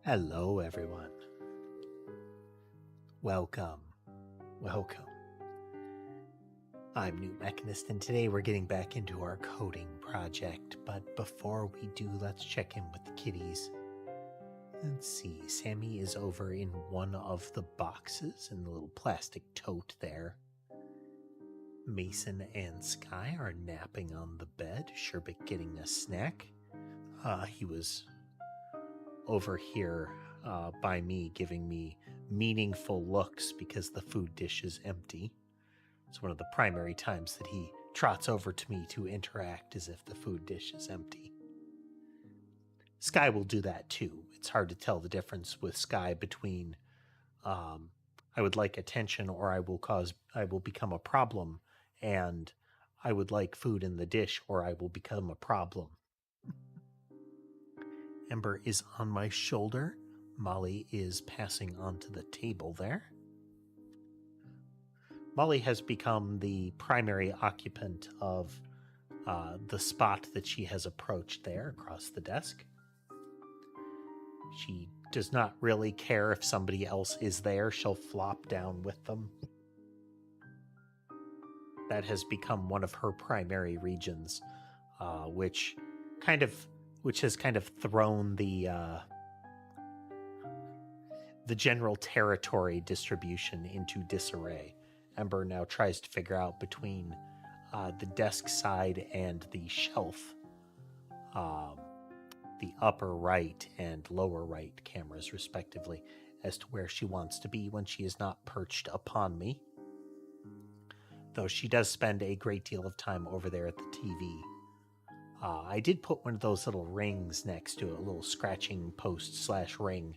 Hello, everyone. Welcome. Welcome. I'm newtmechanist, and today we're getting back into our coding project. But before we do, let's check in with the kitties. Let's see. Sammy is over in one of the boxes in the little plastic tote there. Mason and Sky are napping on the bed. Sherbet getting a snack. He was over here by me, giving me meaningful looks because the food dish is empty. It's one of the primary times that he trots over to me to interact as if the food dish is empty. Sky will do that too. It's hard to tell the difference with Sky between I would like attention or I will become a problem, and I would like food in the dish or I will become a problem. Ember is on my shoulder. Molly is passing onto the table there. Molly has become the primary occupant of the spot that she has approached there across the desk. She does not really care if somebody else is there. She'll flop down with them. That has become one of her primary regions, which has kind of thrown the general territory distribution into disarray. Ember now tries to figure out between the desk side and the shelf, the upper right and lower right cameras, respectively, as to where she wants to be when she is not perched upon me. Though she does spend a great deal of time over there at the TV. I did put one of those little rings next to it, a little scratching post / ring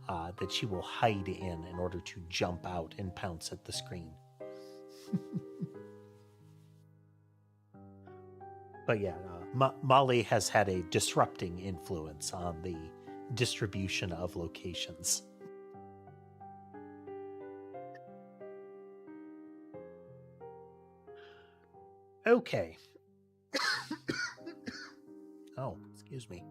that she will hide in order to jump out and pounce at the screen. But yeah, Molly has had a disrupting influence on the distribution of locations. Okay. Oh, excuse me.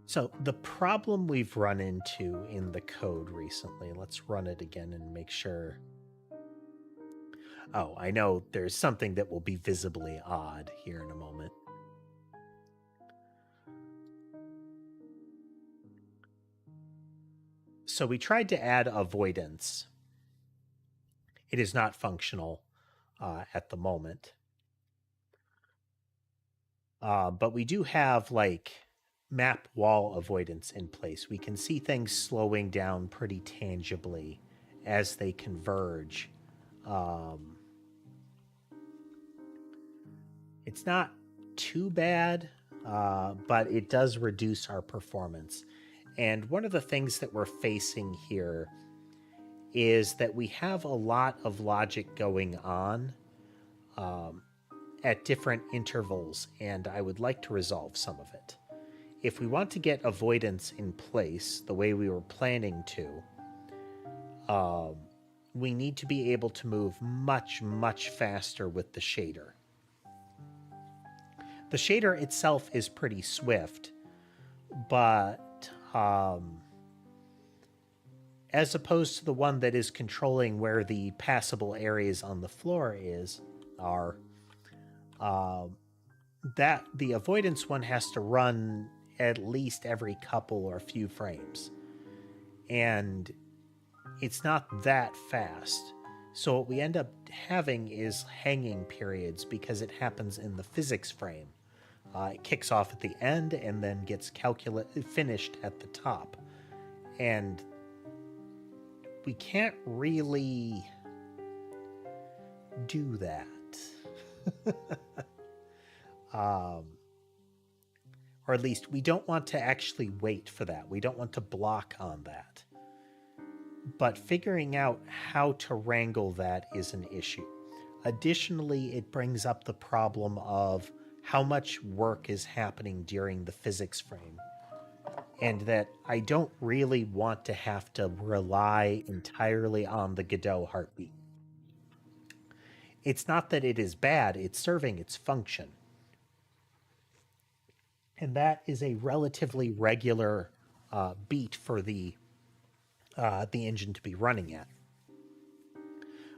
So the problem we've run into in the code recently, let's run it again and make sure. Oh, I know there's something that will be visibly odd here in a moment. So we tried to add avoidance. It is not functional at the moment. But we do have like map wall avoidance in place. We can see things slowing down pretty tangibly as they converge. It's not too bad, but it does reduce our performance. And one of the things that we're facing here is that we have a lot of logic going on at different intervals, and I would like to resolve some of it. If we want to get avoidance in place the way we were planning to, we need to be able to move much, much faster with the shader. The shader itself is pretty swift, but as opposed to the one that is controlling where the passable areas on the floor are, that the avoidance one has to run at least every couple or few frames. And it's not that fast. So what we end up having is hanging periods because it happens in the physics frame. It kicks off at the end and then gets finished at the top. And we can't really do that. Or at least we don't want to actually wait for that. We don't want to block on that. But figuring out how to wrangle that is an issue. Additionally, it brings up the problem of how much work is happening during the physics frame, and that I don't really want to have to rely entirely on the Godot heartbeat. It's not that it is bad, it's serving its function. And that is a relatively regular beat for the engine to be running at.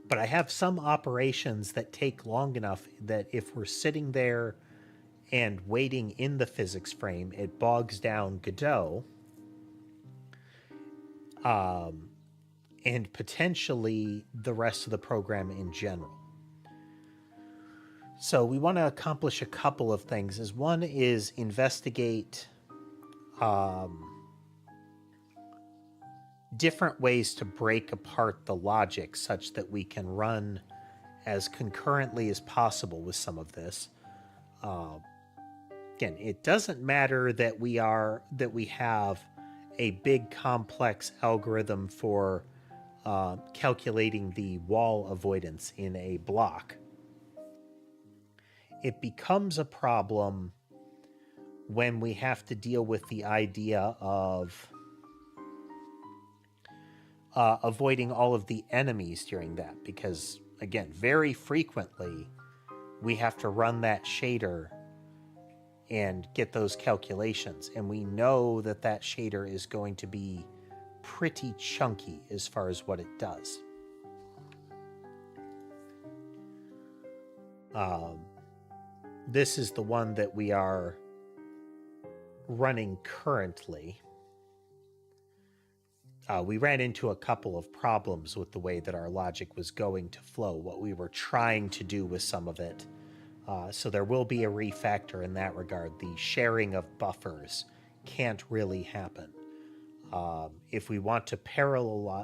But I have some operations that take long enough that if we're sitting there and waiting in the physics frame, it bogs down Godot, and potentially the rest of the program in general. So we want to accomplish a couple of things. One is investigate different ways to break apart the logic such that we can run as concurrently as possible with some of this. Again, it doesn't matter that we have a big complex algorithm for calculating the wall avoidance in a block. It becomes a problem when we have to deal with the idea of avoiding all of the enemies during that, because again, very frequently we have to run that shader and get those calculations, and we know that that shader is going to be pretty chunky as far as what it does. This is the one that we are running currently. We ran into a couple of problems with the way that our logic was going to flow, what we were trying to do with some of it. So there will be a refactor in that regard. The sharing of buffers can't really happen. If we want to parallelize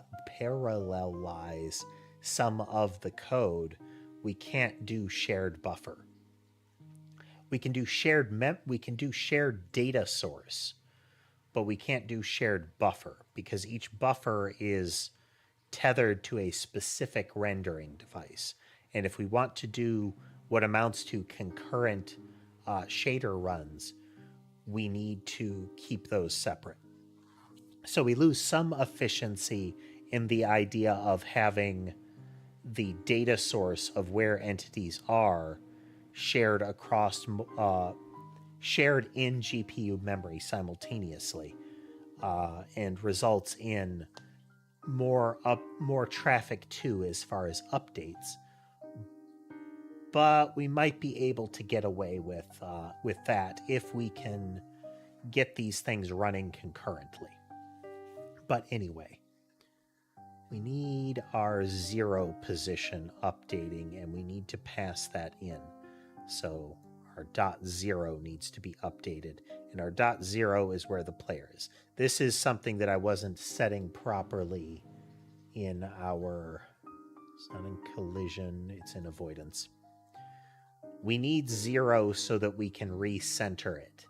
some of the code, we can't do shared buffer. We can do shared data source, but we can't do shared buffer because each buffer is tethered to a specific rendering device. And if we want to do what amounts to concurrent shader runs, we need to keep those separate. So we lose some efficiency in the idea of having the data source of where entities are shared across shared in GPU memory simultaneously, and results in more traffic too as far as updates. But we might be able to get away with that if we can get these things running concurrently. But anyway, we need our 0 position updating, and we need to pass that in. So our .0 needs to be updated, and our .0 is where the player is. This is something that I wasn't setting properly in our... It's not in collision, it's in avoidance. We need 0 so that we can recenter it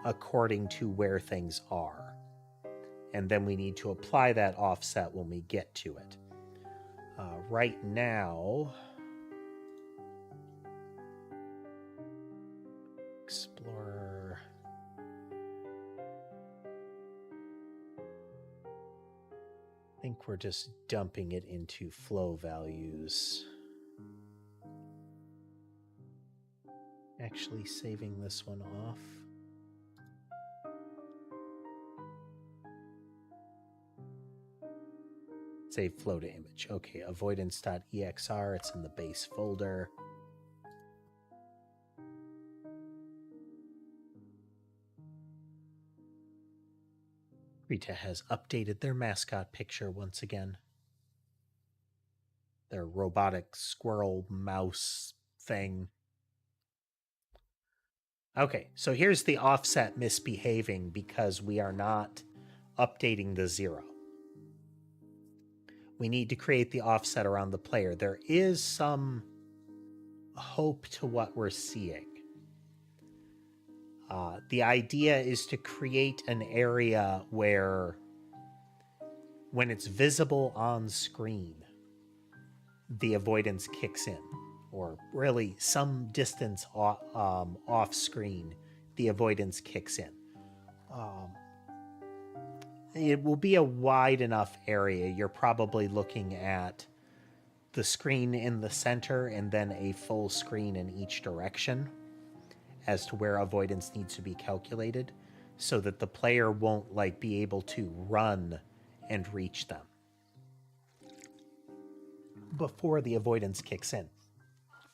according to where things are. And then we need to apply that offset when we get to it. Right now... Explorer... I think we're just dumping it into flow values. Actually saving this one off. Save flow to image. Okay, avoidance.exr, it's in the base folder. Rita has updated their mascot picture once again. Their robotic squirrel mouse thing. Okay, so here's the offset misbehaving because we are not updating the 0. We need to create the offset around the player. There is some hope to what we're seeing. The idea is to create an area where, when it's visible on screen, the avoidance kicks in, or really some distance off screen, the avoidance kicks in. It will be a wide enough area. You're probably looking at the screen in the center and then a full screen in each direction. as to where avoidance needs to be calculated so that the player won't like be able to run and reach them before the avoidance kicks in.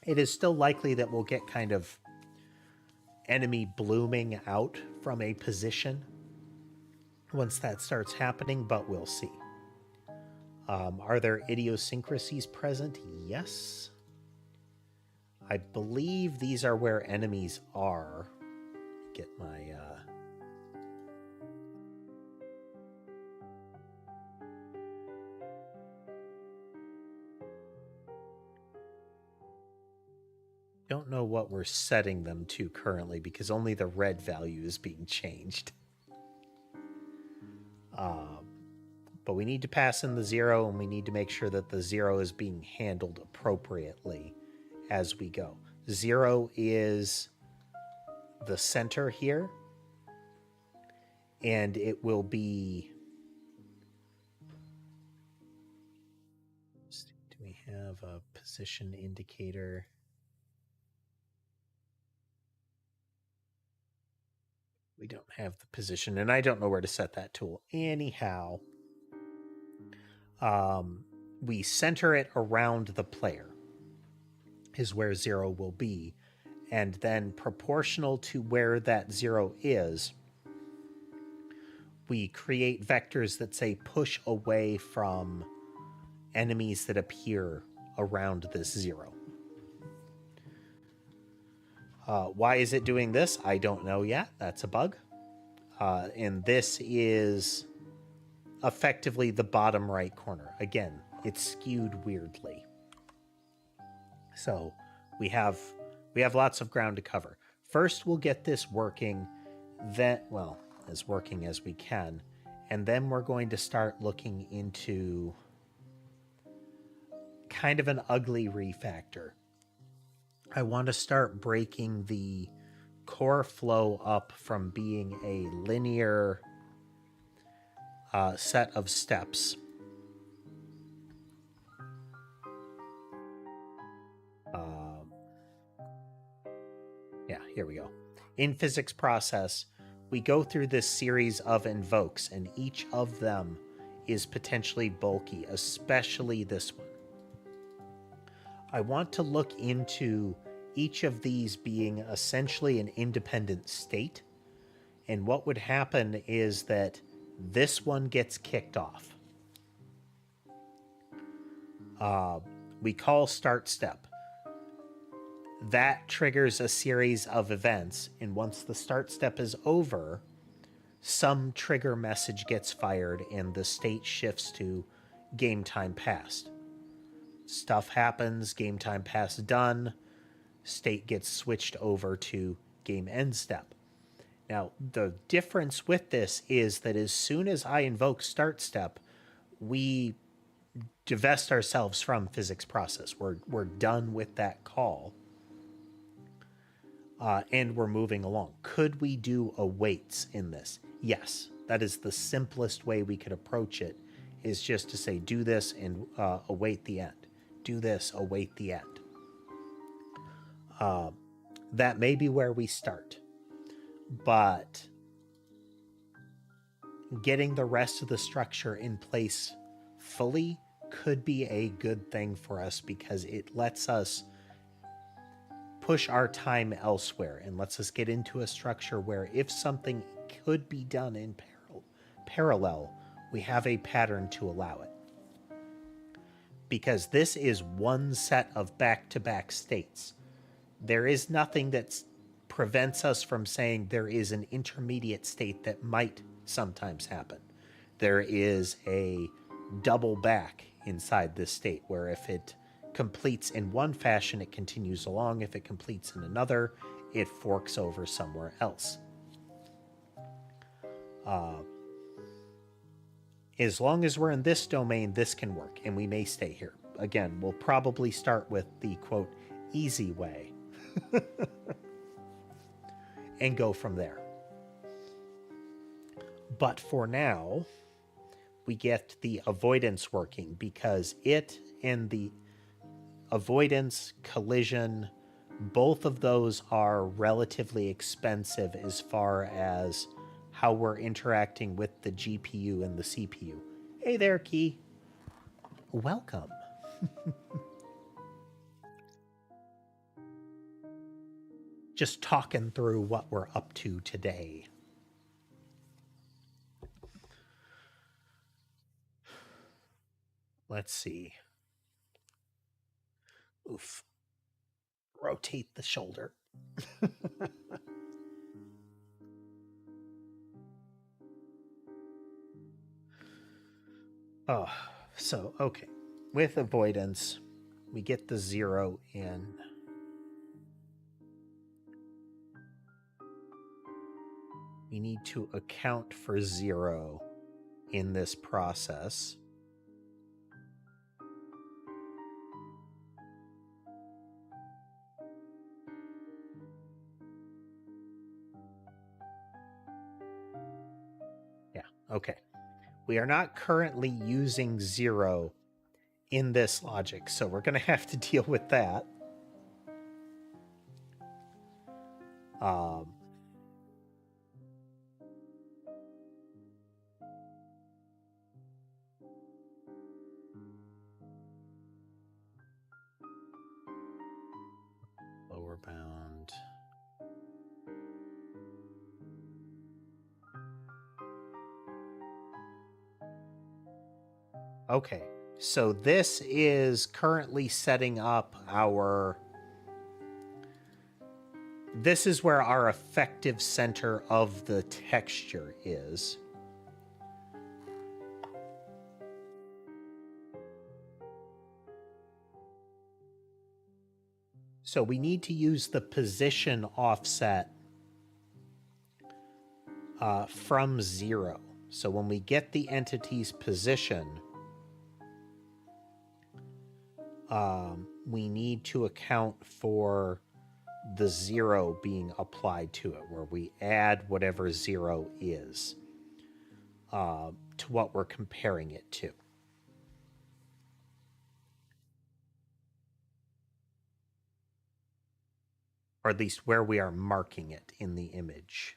It is still likely that we'll get kind of enemy blooming out from a position once that starts happening, but we'll see. Are there idiosyncrasies present? Yes. I believe these are where enemies are. Get my... Don't know what we're setting them to currently because only the red value is being changed. But we need to pass in the 0, and we need to make sure that the 0 is being handled appropriately as we go. 0 is the center here, and it will be... Do we have a position indicator? We don't have the position, and I don't know where to set that tool. Anyhow, we center it around the player is where 0 will be. And then proportional to where that 0 is, we create vectors that say push away from enemies that appear around this 0. Why is it doing this? I don't know yet. That's a bug. And this is effectively the bottom right corner. Again, it's skewed weirdly. So we have lots of ground to cover. First, we'll get this working, then, well, as working as we can, and then we're going to start looking into kind of an ugly refactor. I want to start breaking the core flow up from being a linear set of steps. Yeah, here we go. In physics process, we go through this series of invokes, and each of them is potentially bulky, especially this one. I want to look into each of these being essentially an independent state. And what would happen is that this one gets kicked off. We call start step. That triggers a series of events. And once the start step is over, some trigger message gets fired and the state shifts to game time passed. Stuff happens, game time passed done, state gets switched over to game end step. Now, the difference with this is that as soon as I invoke start step, we divest ourselves from physics process. We're done with that call. And we're moving along. Could we do awaits in this? Yes. That is the simplest way we could approach it, is just to say, do this and await the end. Do this, await the end. That may be where we start. But getting the rest of the structure in place fully could be a good thing for us because it lets us push our time elsewhere and lets us get into a structure where if something could be done in parallel, we have a pattern to allow it. Because this is one set of back-to-back states. There is nothing that prevents us from saying there is an intermediate state that might sometimes happen. There is a double back inside this state where if it completes in one fashion, it continues along. If it completes in another, it forks over somewhere else. As long as we're in this domain, this can work, and we may stay here. Again, we'll probably start with the, quote, easy way and go from there. But for now, we get the avoidance working because it and the avoidance, collision, both of those are relatively expensive as far as how we're interacting with the GPU and the CPU. Hey there, Key. Welcome. Just talking through what we're up to today. Let's see. Oof. Rotate the shoulder. Oh, so, okay. With avoidance, we get the 0 in. We need to account for 0 in this process. Yeah, okay. We are not currently using 0 in this logic, so we're going to have to deal with that. Lower bound. Okay, so this is currently setting up our... This is where our effective center of the texture is. So we need to use the position offset from 0. So when we get the entity's position, we need to account for the 0 being applied to it, where we add whatever 0 is to what we're comparing it to. Or at least where we are marking it in the image.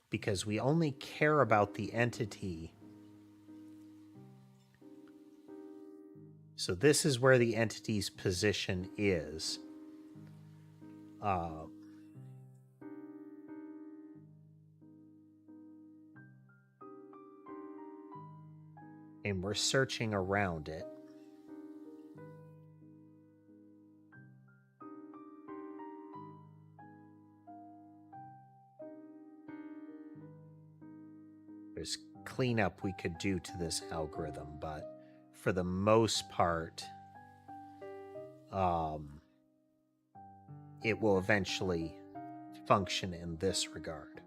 Because we only care about the entity. So this is where the entity's position is. And we're searching around it. There's cleanup we could do to this algorithm, but for the most part, it will eventually function in this regard.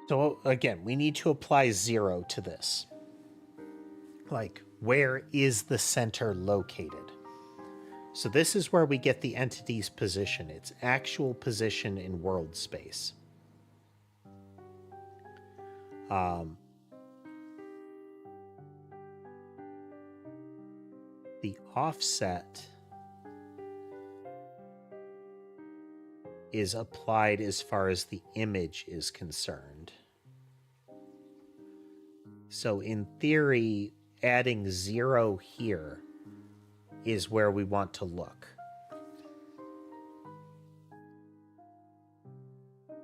So again, we need to apply 0 to this. Like, where is the center located? So this is where we get the entity's position, its actual position in world space. The offset is applied as far as the image is concerned. So in theory, adding 0 here is where we want to look.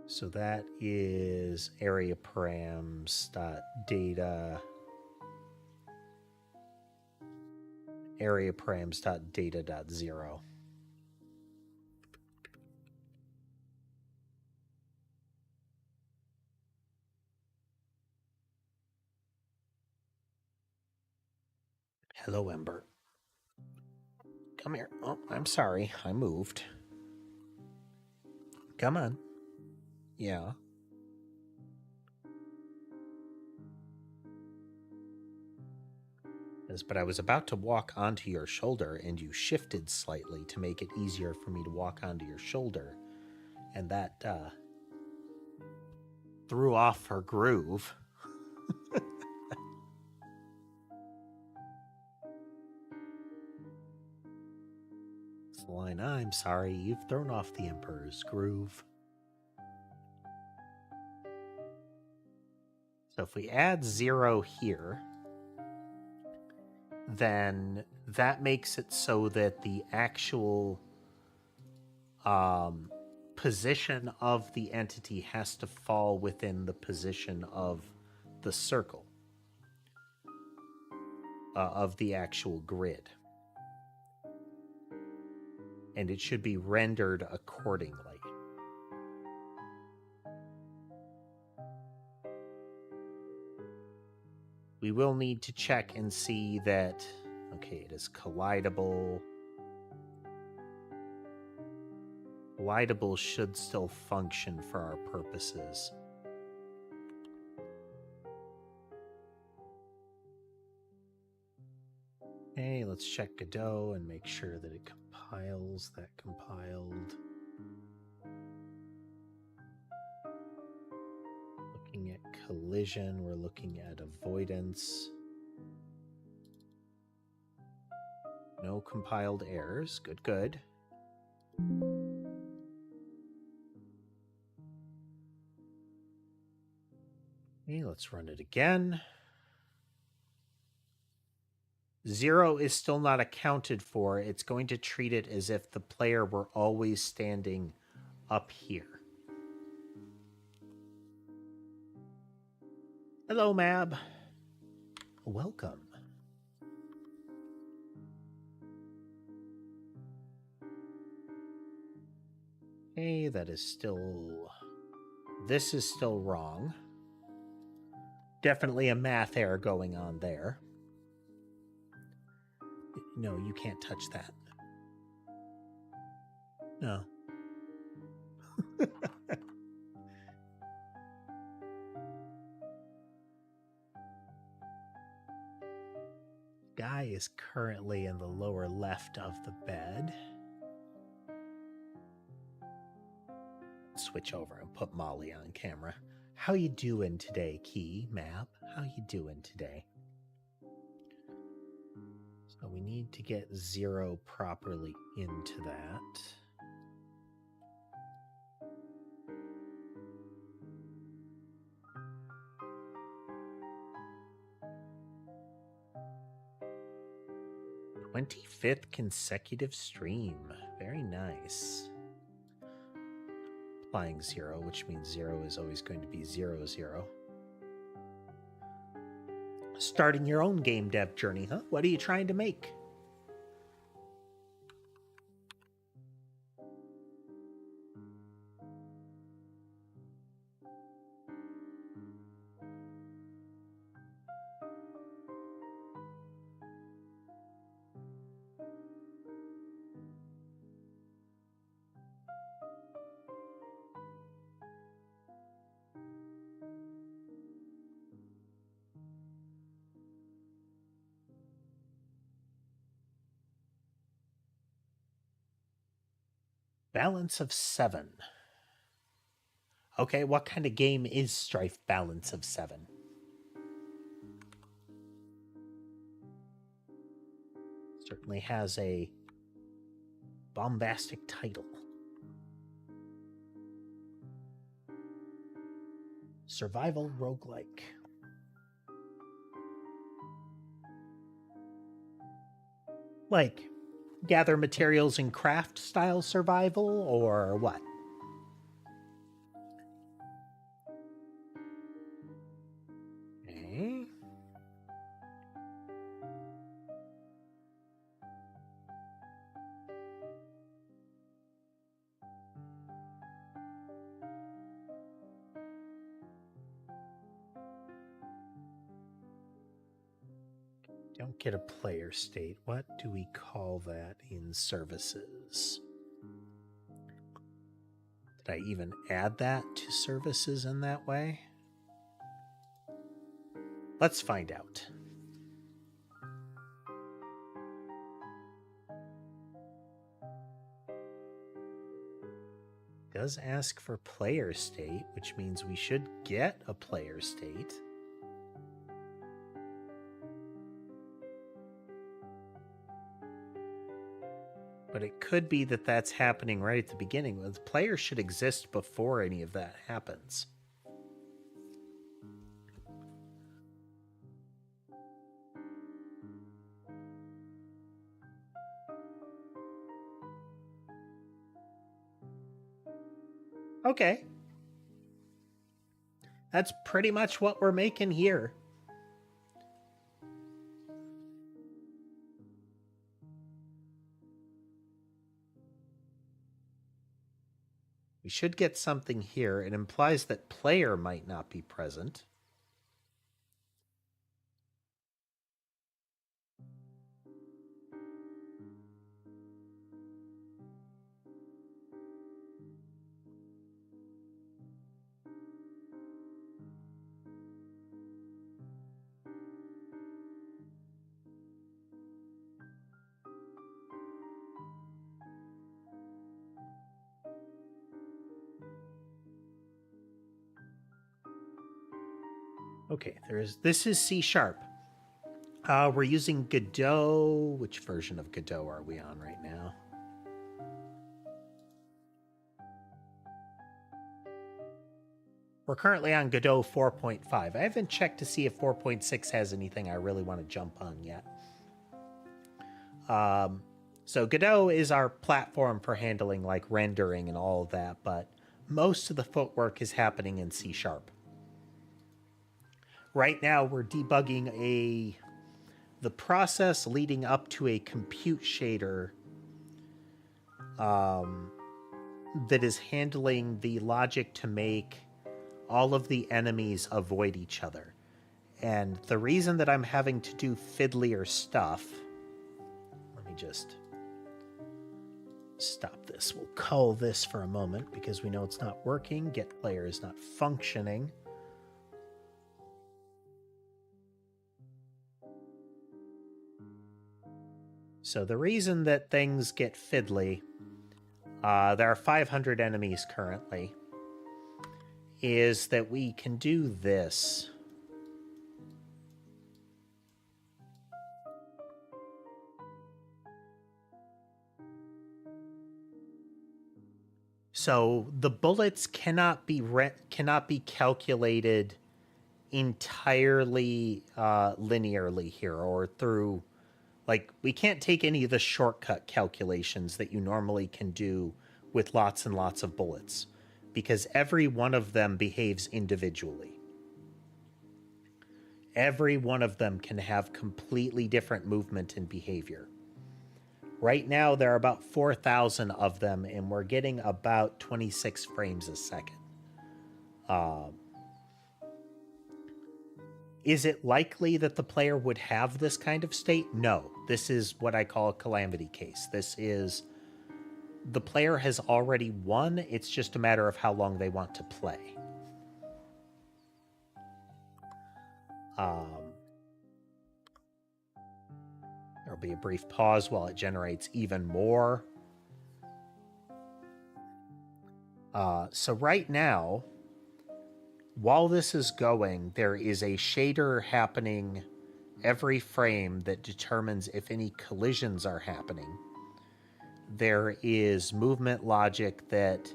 So that is area params.data. Area params.data.0. Hello, Ember. Come here. Oh, I'm sorry. I moved. Come on. Yeah. Yes, but I was about to walk onto your shoulder and you shifted slightly to make it easier for me to walk onto your shoulder. And that threw off her groove. It's the line, I'm sorry, you've thrown off the Emperor's groove. So if we add 0 here, then that makes it so that the actual position of the entity has to fall within the position of the circle of the actual grid. And it should be rendered accordingly. We will need to check and see that, okay, it is collidable. Collidable should still function for our purposes. Okay, let's check Godot and make sure that it compiles. That compiled. Looking at collision, we're looking at avoidance. No compiled errors. Good, good. Okay, let's run it again. 0 is still not accounted for. It's going to treat it as if the player were always standing up here. Hello, Mab. Welcome. Okay, that is still... This is still wrong. Definitely a math error going on there. No, you can't touch that. No. Guy is currently in the lower left of the bed. Switch over and put Molly on camera. How you doing today, Key? Map? How you doing today? So we need to get 0 properly into that. "25th consecutive stream." Very nice. Applying 0, which means 0 is always going to be 0, 0. Starting your own game dev journey, huh? What are you trying to make? Balance of 7. Okay, what kind of game is Strife Balance of 7? Certainly has a bombastic title. Survival roguelike. Like, gather materials and craft style survival, or what? Okay. Don't get a player state. What do we call that in services? Did I even add that to services in that way? Let's find out. does ask for player state, which means we should get a player state. But it could be that that's happening right at the beginning. The player should exist before any of that happens. Okay. That's pretty much what we're making here. We should get something here. It implies that player might not be present. Okay, this is C#. We're using Godot. Which version of Godot are we on right now? We're currently on Godot 4.5. I haven't checked to see if 4.6 has anything I really want to jump on yet. So Godot is our platform for handling like rendering and all of that, but most of the footwork is happening in C#. Right now, we're debugging the process leading up to a compute shader that is handling the logic to make all of the enemies avoid each other. And the reason that I'm having to do fiddlier stuff... Let me just stop this. We'll cull this for a moment because we know it's not working. Get player is not functioning. So the reason that things get fiddly, there are 500 enemies currently, is that we can do this. So the bullets cannot be calculated entirely linearly here, or through, like, we can't take any of the shortcut calculations that you normally can do with lots and lots of bullets, because every one of them behaves individually. Every one of them can have completely different movement and behavior. Right now, there are about 4,000 of them, and we're getting about 26 frames a second. Is it likely that the player would have this kind of state? No. This is what I call a calamity case. This is... the player has already won. It's just a matter of how long they want to play. There'll be a brief pause while it generates even more. So right now, while this is going, there is a shader happening every frame that determines if any collisions are happening. There is movement logic that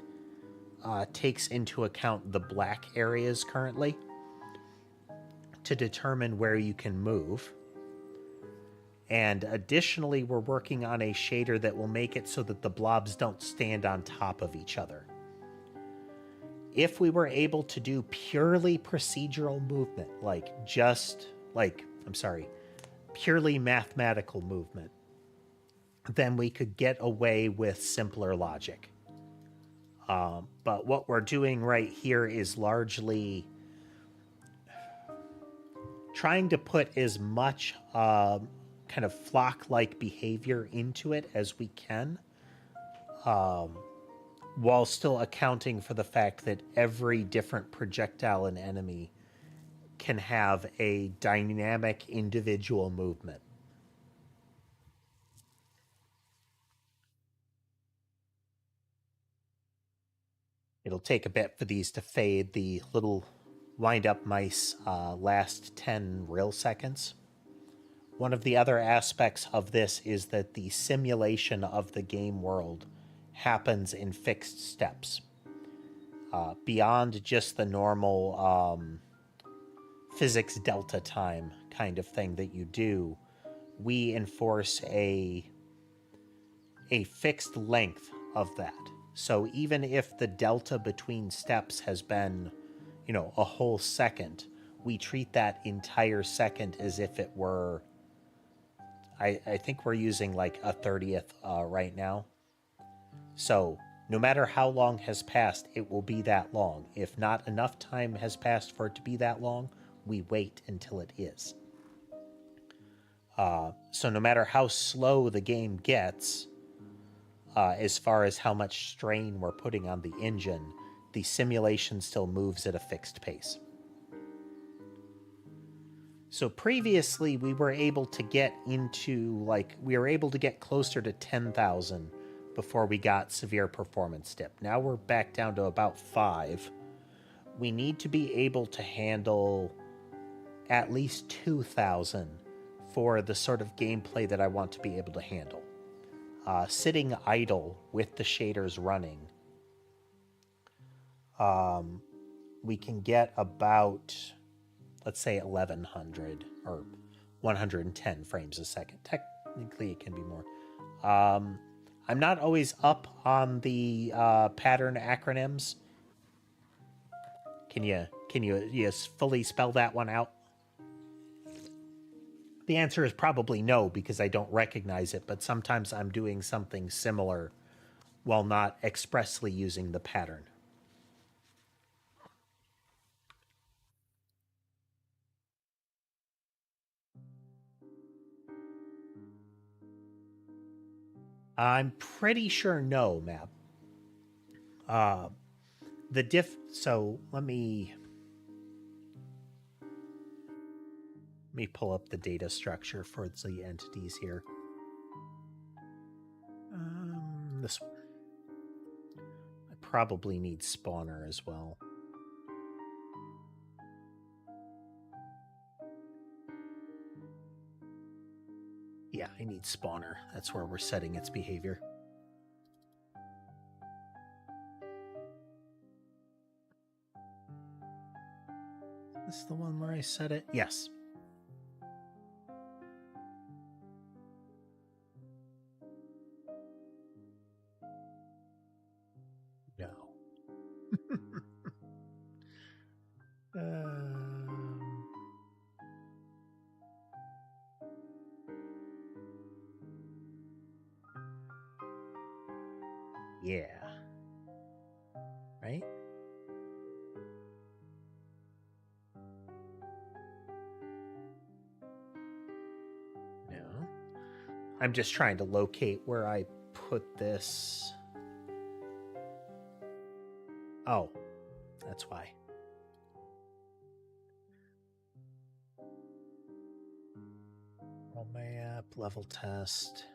takes into account the black areas currently to determine where you can move. And additionally, we're working on a shader that will make it so that the blobs don't stand on top of each other. If we were able to do purely procedural movement, purely mathematical movement, then we could get away with simpler logic. But what we're doing right here is largely trying to put as much kind of flock-like behavior into it as we can, while still accounting for the fact that every different projectile and enemy can have a dynamic individual movement. It'll take a bit for these to fade. The little wind-up mice last 10 real seconds. One of the other aspects of this is that the simulation of the game world happens in fixed steps. Beyond just the normal physics delta time kind of thing that you do, we enforce a fixed length of that. So even if the delta between steps has been, a whole second, we treat that entire second as if it were, I think we're using like a 30th right now. So no matter how long has passed, it will be that long. If not enough time has passed for it to be that long, we wait until it is. So no matter how slow the game gets, as far as how much strain we're putting on the engine, the simulation still moves at a fixed pace. So previously we were able to get closer to 10,000 before we got severe performance dip. Now we're back down to about 5. We need to be able to handle at least 2,000 for the sort of gameplay that I want to be able to handle. Sitting idle with the shaders running, we can get about, let's say, 1,100 or 110 frames a second. Technically, it can be more. I'm not always up on the pattern acronyms. Can you fully spell that one out? The answer is probably no, because I don't recognize it, but sometimes I'm doing something similar while not expressly using the pattern. I'm pretty sure no, Map. So let me pull up the data structure for the entities here. This one. I probably need spawner as well. Yeah, I need spawner. That's where we're setting its behavior. Is this the one where I set it? Yes. No. Yeah. Right? No. I'm just trying to locate where I put this. Oh, that's why. Roll map, level test.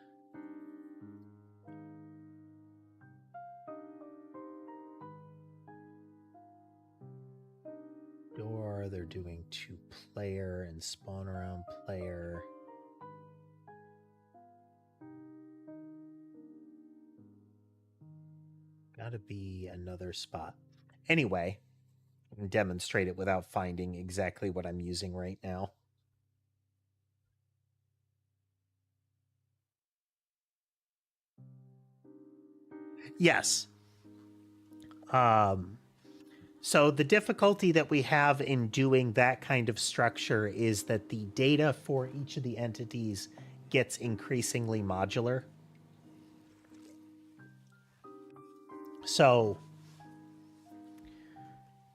Door, they're doing 2-player and spawn around player. Gotta be another spot. Anyway, I can demonstrate it without finding exactly what I'm using right now. Yes. So the difficulty that we have in doing that kind of structure is that the data for each of the entities gets increasingly modular. So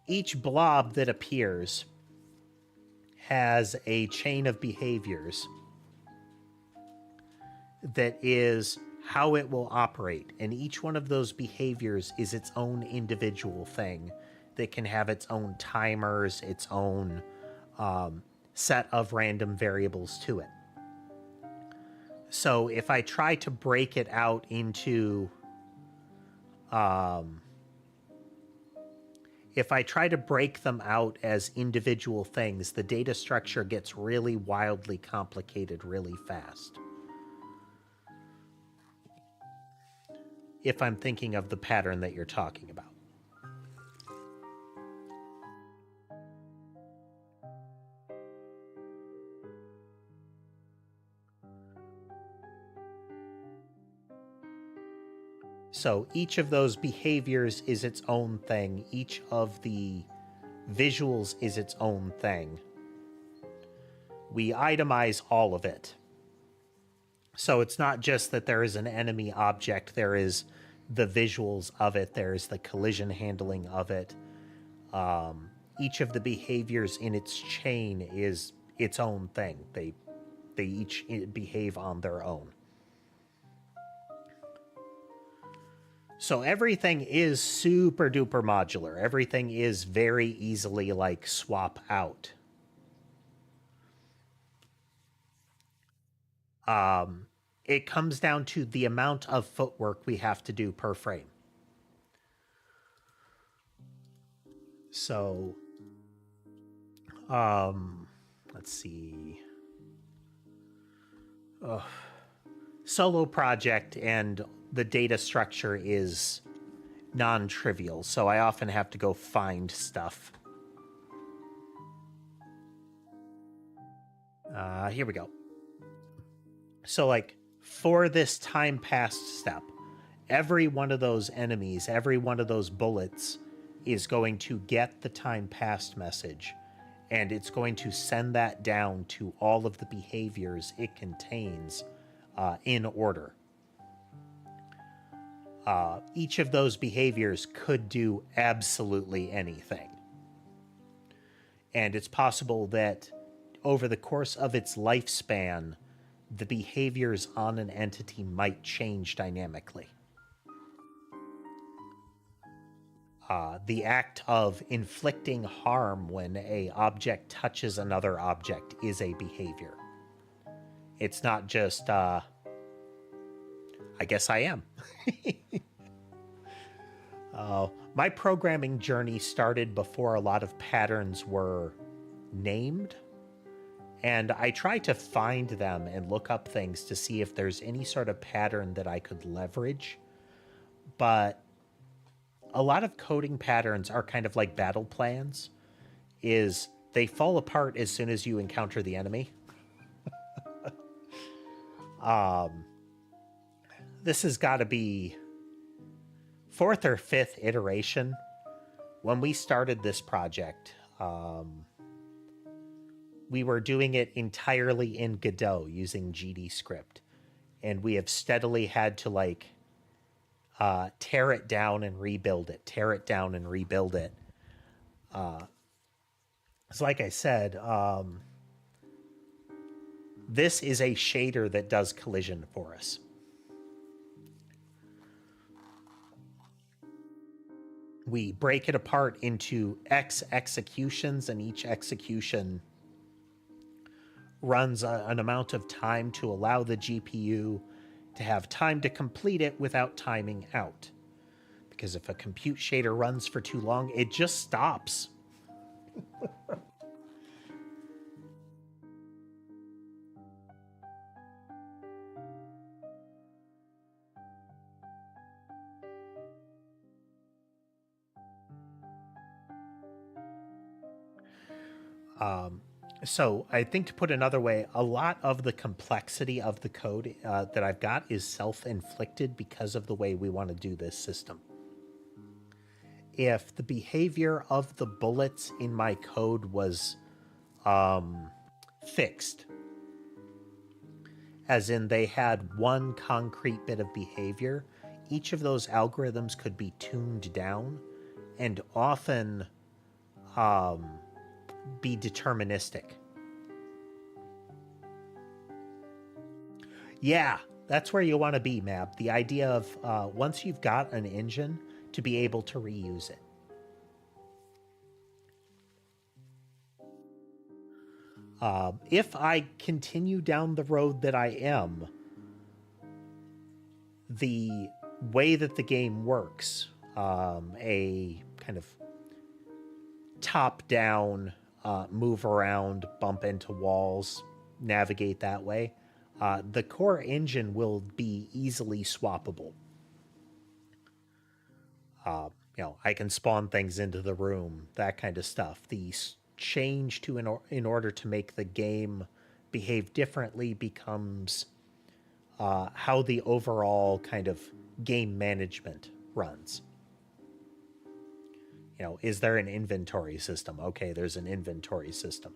each blob that appears has a chain of behaviors that is how it will operate. And each one of those behaviors is its own individual thing that can have its own timers, its own set of random variables to it. So if I try to break it out into if I try to break them out as individual things, the data structure gets really wildly complicated really fast. If I'm thinking of the pattern that you're talking about. So each of those behaviors is its own thing. Each of the visuals is its own thing. We itemize all of it. So it's not just that there is an enemy object, there is the visuals of it, there's the collision handling of it. Each of the behaviors in its chain is its own thing. They each behave on their own. So everything is super duper modular. Everything is very easily like swap out. It comes down to the amount of footwork we have to do per frame. So, let's see. Solo project and the data structure is non-trivial, so I often have to go find stuff. Here we go. So, like, for this time passed step, every one of those enemies, every one of those bullets is going to get the time passed message, and it's going to send that down to all of the behaviors it contains in order. Each of those behaviors could do absolutely anything. And it's possible that over the course of its lifespan, the behaviors on an entity might change dynamically. The act of inflicting harm when an object touches another object is a behavior. It's not just, I guess I am. My programming journey started before a lot of patterns were named, and I try to find them and look up things to see if there's any sort of pattern that I could leverage. But a lot of coding patterns are kind of like battle plans, is they fall apart as soon as you encounter the enemy. This has got to be fourth or fifth iteration. When we started this project, we were doing it entirely in Godot using GD script, and we have steadily had to like tear it down and rebuild it, tear it down and rebuild it. So like I said, this is a shader that does collision for us. We break it apart into X executions, and each execution runs an amount of time to allow the GPU to have time to complete it without timing out. Because if a compute shader runs for too long, it just stops. So I think, to put another way, a lot of the complexity of the code that I've got is self-inflicted because of the way we want to do this system. If the behavior of the bullets in my code was fixed, as in they had one concrete bit of behavior, each of those algorithms could be tuned down and often be deterministic. Yeah, that's where you want to be, Mab. The idea of once you've got an engine, to be able to reuse it. If I continue down the road that I am, the way that the game works, a kind of top down, move around, bump into walls, navigate that way. The core engine will be easily swappable. I can spawn things into the room, that kind of stuff. The change to in order to make the game behave differently becomes how the overall kind of game management runs. Is there an inventory system? Okay, there's an inventory system.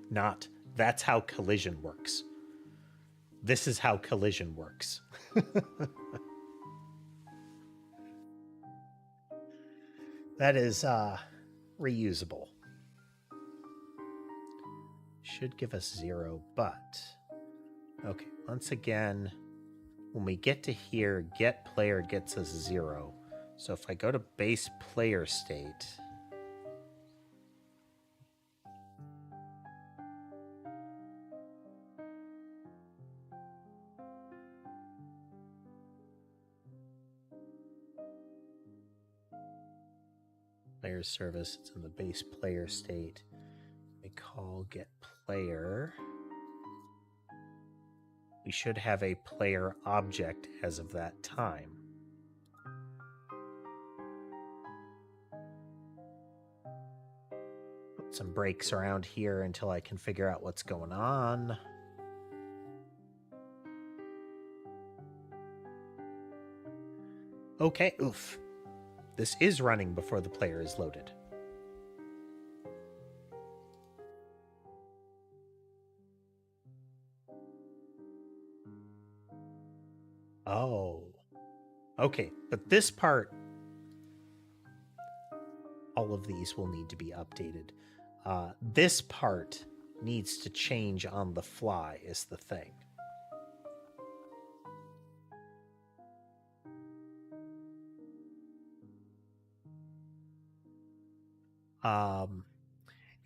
Not, that's how collision works. This is how collision works. That is reusable. Should give us 0, but... Okay, once again, when we get to here, get player gets us 0. So if I go to base player state... Player service, it's in the base player state. We call get player. We should have a player object as of that time. Put some breaks around here until I can figure out what's going on. Okay, oof. This is running before the player is loaded. Oh. Okay, but this part, all of these will need to be updated. This part needs to change on the fly is the thing.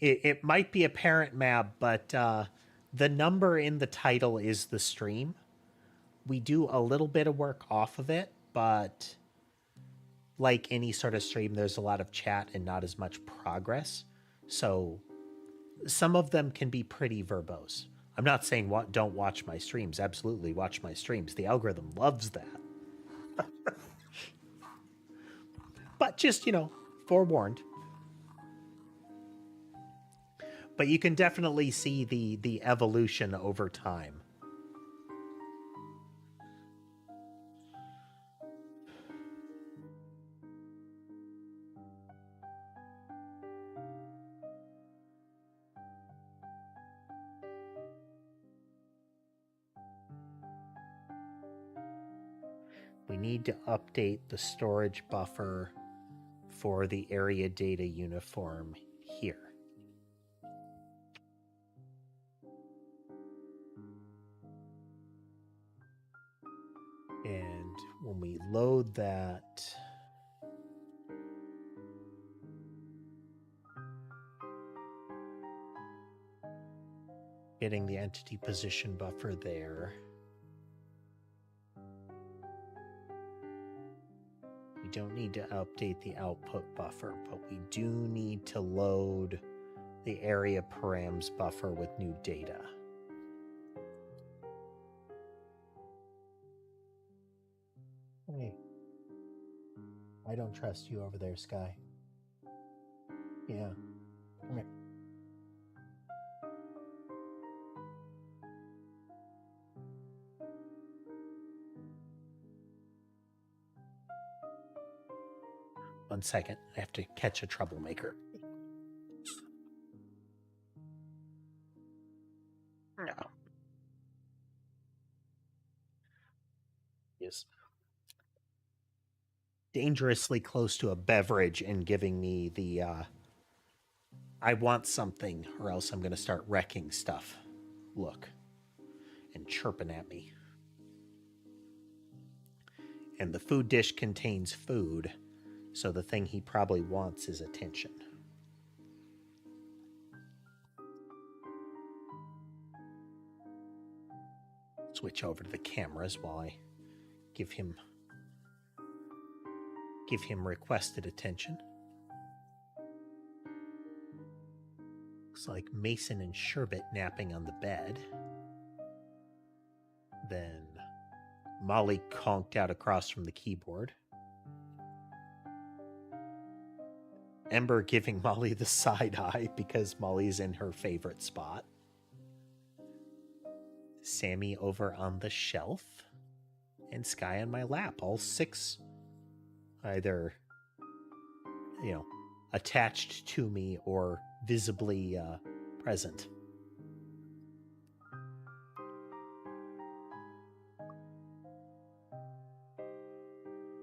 It might be apparent, Mab, but the number in the title is the stream. We do a little bit of work off of it, but like any sort of stream, there's a lot of chat and not as much progress. So some of them can be pretty verbose. I'm not saying don't watch my streams. Absolutely watch my streams. The algorithm loves that. But just, forewarned. But you can definitely see the evolution over time. We need to update the storage buffer for the area data uniform here. And when we load that, getting the entity position buffer there. We don't need to update the output buffer, but we do need to load the area params buffer with new data. Hey, I don't trust you over there, Sky. Yeah, come here. One second, I have to catch a troublemaker. No. Yes. Dangerously close to a beverage and giving me the I want something or else I'm going to start wrecking stuff look and chirping at me. And the food dish contains food, so the thing he probably wants is attention. Switch over to the cameras while I give him requested attention. Looks like Mason and Sherbet napping on the bed. Then Molly conked out across from the keyboard. Ember giving Molly the side eye because Molly's in her favorite spot. Sammy over on the shelf. And Sky on my lap. All 6 either, attached to me or visibly present.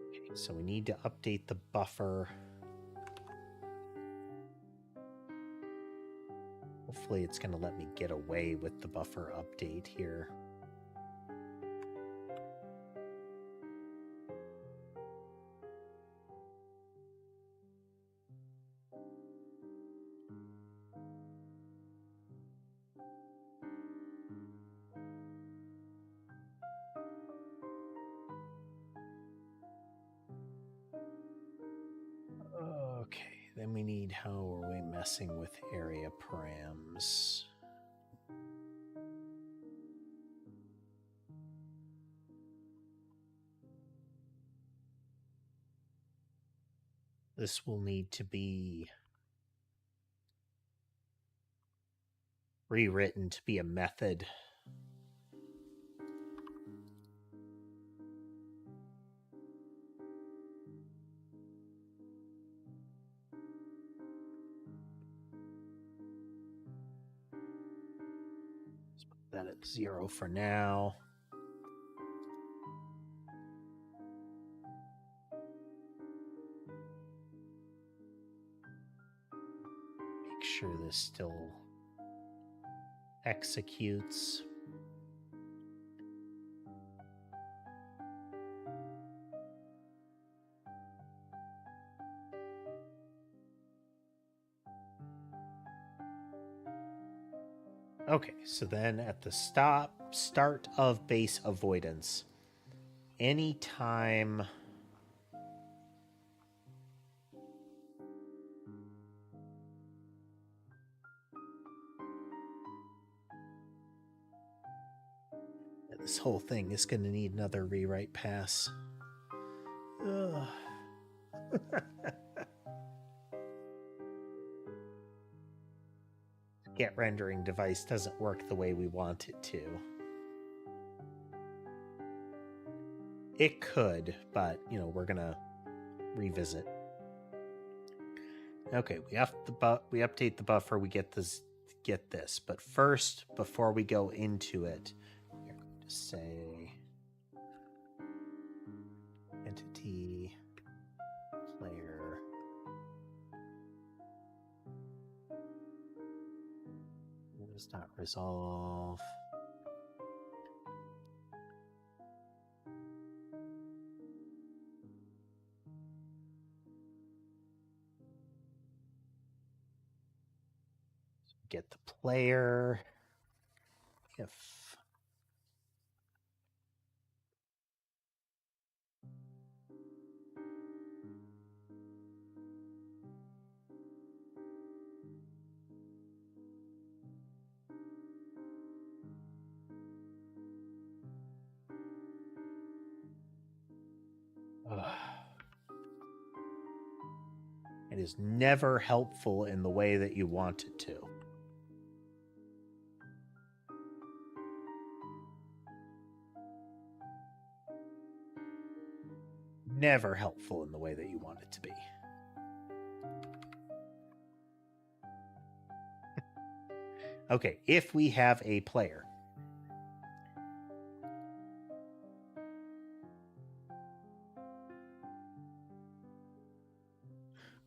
Okay, so we need to update the buffer. Hopefully it's going to let me get away with the buffer update here. Okay, then we need, how are we messing with area params? This will need to be rewritten to be a method. Let's put that at 0 for now. Make sure this still executes. Okay, so then at the start of base avoidance, anytime this whole thing is going to need another rewrite pass. Ugh. Get rendering device doesn't work the way we want it to. It could, but we're gonna revisit. Okay, we update the buffer. We get this. But first, before we go into it, we're going to say entity player. Does not resolve. So get the player. If it is never helpful in the way that you want it to. Never helpful in the way that you want it to be. Okay, if we have a player,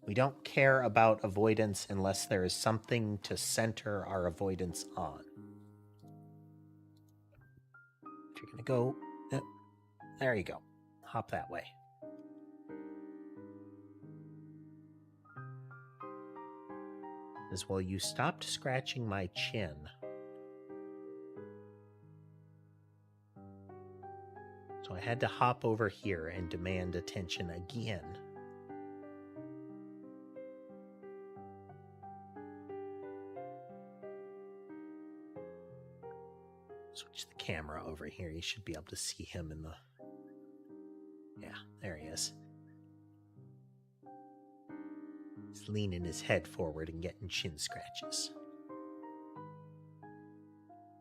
we don't care about avoidance unless there is something to center our avoidance on. If you're going to go, there you go. Hop that way. As well, you stopped scratching my chin. So I had to hop over here and demand attention again. Switch the camera over here. You should be able to see him in the... Yeah, there he is. He's leaning his head forward and getting chin scratches.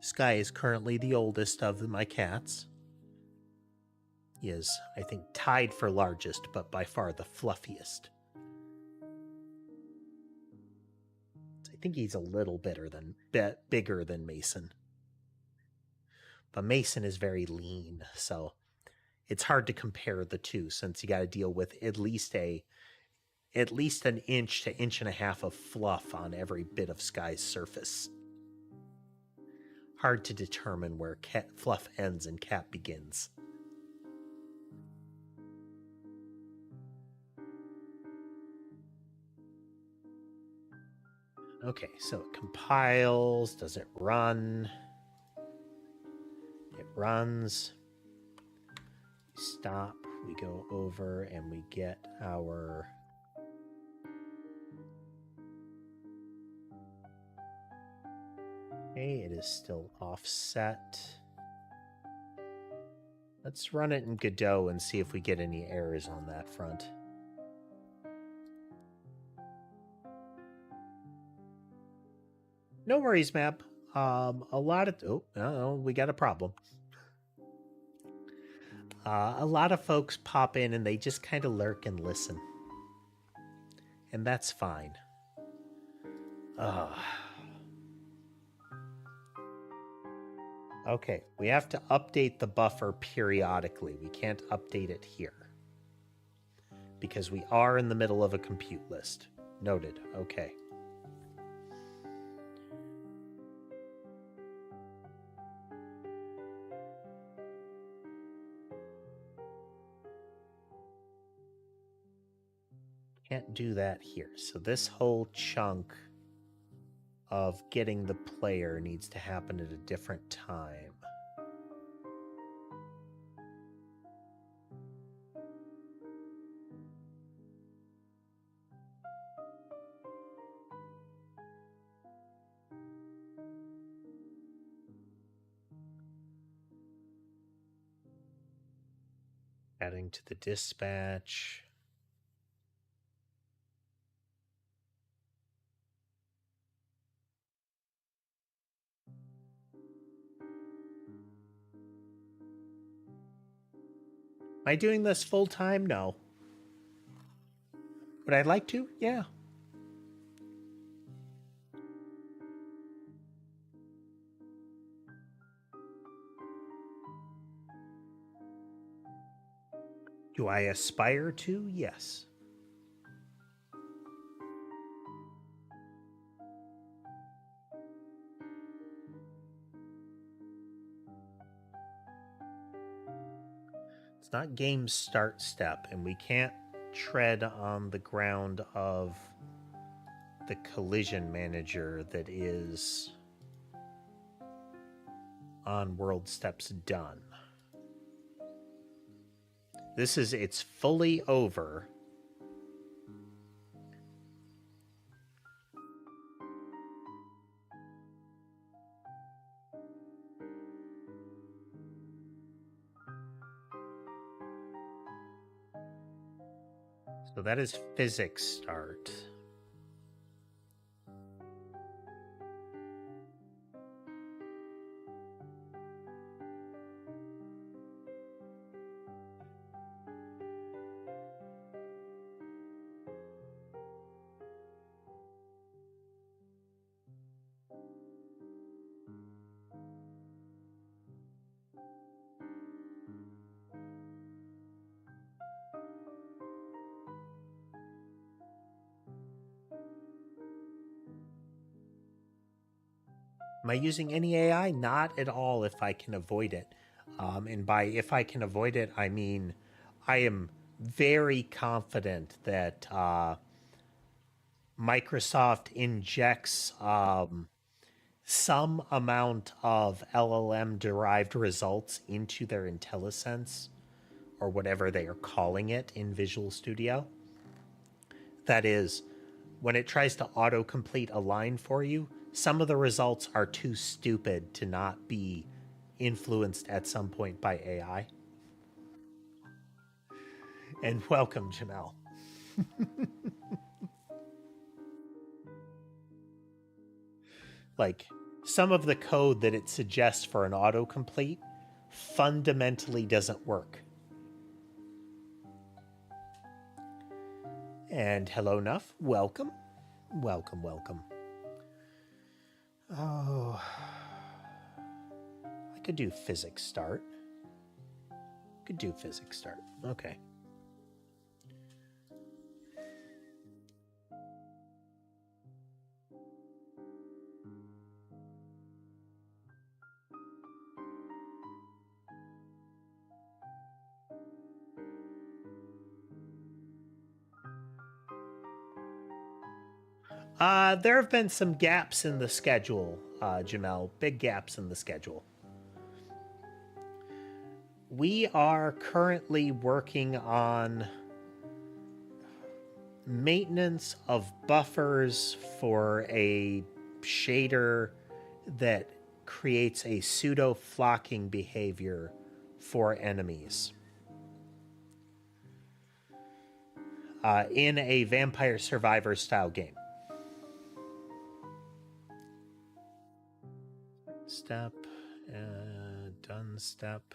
Sky is currently the oldest of my cats. He is, I think, tied for largest, but by far the fluffiest. I think he's a little bigger than Mason. But Mason is very lean, so it's hard to compare the two since you got to deal with at least an inch to inch and a half of fluff on every bit of Sky's surface. Hard to determine where fluff ends and cat begins. Okay, so it compiles. Does it run? It runs. We stop. We go over and we get our... Okay, it is still offset. Let's run it in Godot and see if we get any errors on that front. No worries, map. A lot of... Oh, we got a problem. A lot of folks pop in and they just kind of lurk and listen. And that's fine. Okay, we have to update the buffer periodically. We can't update it here. Because we are in the middle of a compute list. Noted. Okay. Can't do that here. So this whole chunk of getting the player needs to happen at a different time. Adding to the dispatch. Am I doing this full time? No. Would I like to? Yeah. Do I aspire to? Yes. It's not game start step, and we can't tread on the ground of the collision manager that is on world steps done. It's fully over. So that is physics start. Am I using any AI? Not at all if I can avoid it. And by if I can avoid it, I mean I am very confident that Microsoft injects some amount of LLM-derived results into their IntelliSense, or whatever they are calling it in Visual Studio. That is, when it tries to autocomplete a line for you, some of the results are too stupid to not be influenced at some point by AI. And welcome, Jamel. Like, some of the code that it suggests for an autocomplete fundamentally doesn't work. And hello, Nuff. Welcome. Welcome, welcome. Oh, I could do physics start. Could do physics start. Okay. There have been some gaps in the schedule, Jamel. Big gaps in the schedule. We are currently working on maintenance of buffers for a shader that creates a pseudo flocking behavior for enemies in a Vampire Survivor style game. Step, done step.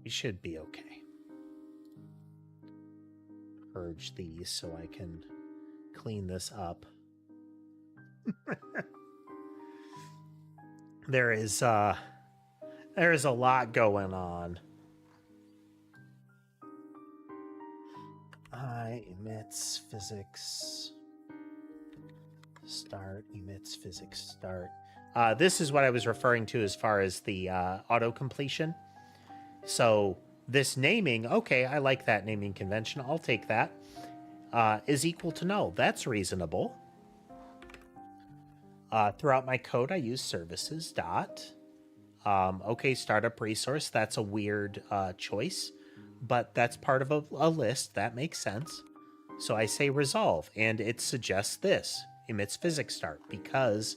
We should be okay. Purge these so I can clean this up. There is a lot going on. Emits physics start, emits physics start. This is what I was referring to as far as the auto completion. So this naming, okay, I like that naming convention. I'll take that. Is equal to no. That's reasonable. Throughout my code, I use services dot. Okay, startup resource. That's a weird choice, but that's part of a list. That makes sense. So I say resolve, and it suggests this, emits physics start, because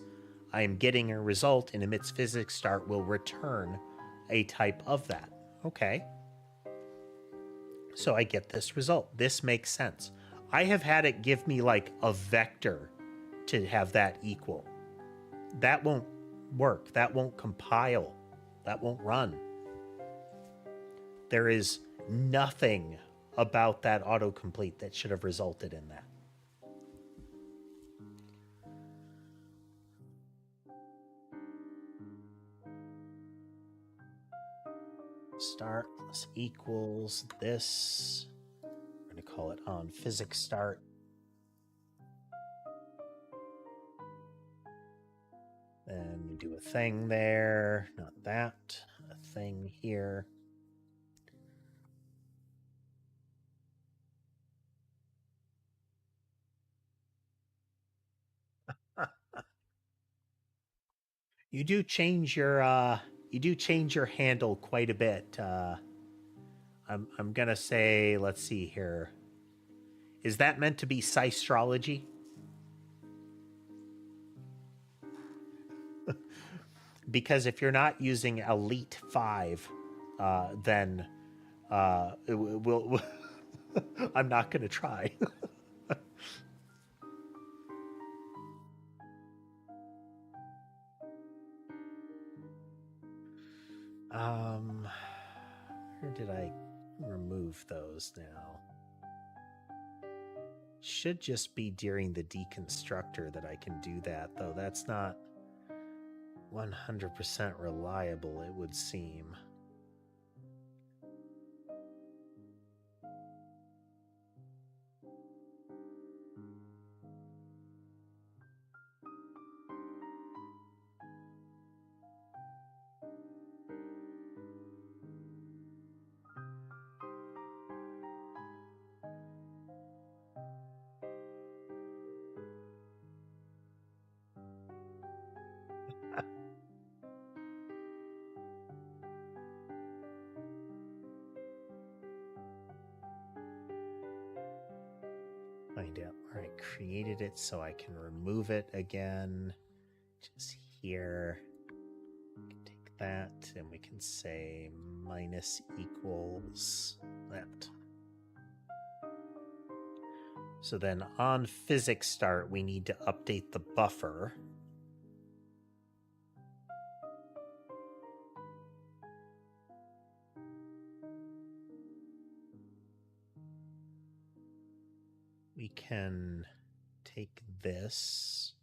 I am getting a result, and emits physics start will return a type of that. Okay. So I get this result. This makes sense. I have had it give me like a vector to have that equal. That won't work. That won't compile. That won't run. There is nothing about that autocomplete that should have resulted in that. Start plus equals this. We're going to call it on physics start. Then we do a thing there, not that, a thing here. You do change your handle quite a bit. I'm gonna say, let's see here. Is that meant to be Systrology? Because if you're not using Elite 5, then we'll I'm not gonna try. Where did I remove those now? Should just be during the deconstructor that I can do that, though that's not 100% reliable, it would seem. Find out where I created it so I can remove it again. Just here. Take that and we can say minus equals that. So then on physics start, we need to update the buffer. We can take this,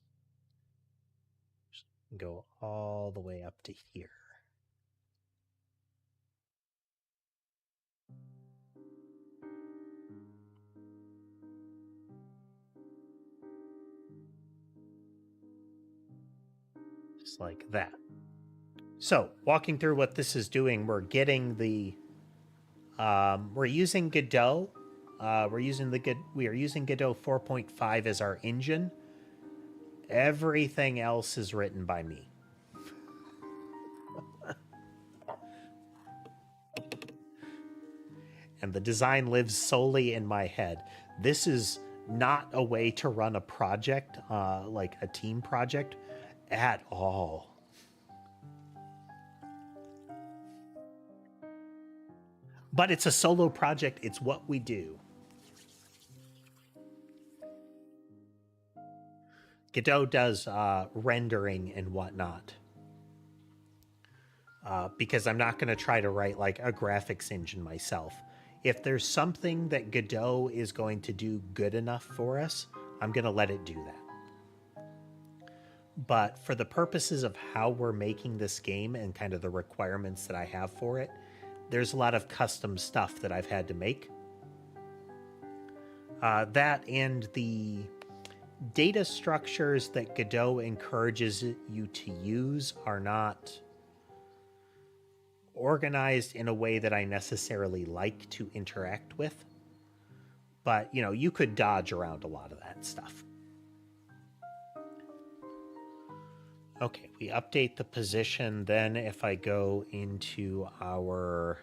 go all the way up to here. Just like that. So walking through what this is doing, we're getting the, we're using Godot. We are using Godot 4.5 as our engine. Everything else is written by me. And the design lives solely in my head. This is not a way to run a project, like a team project, at all. But it's a solo project. It's what we do. Godot does rendering and whatnot. Because I'm not going to try to write like a graphics engine myself. If there's something that Godot is going to do good enough for us, I'm going to let it do that. But for the purposes of how we're making this game and kind of the requirements that I have for it, there's a lot of custom stuff that I've had to make. That and the data structures that Godot encourages you to use are not organized in a way that I necessarily like to interact with. But, you know, you could dodge around a lot of that stuff. Okay, we update the position. Then if I go into our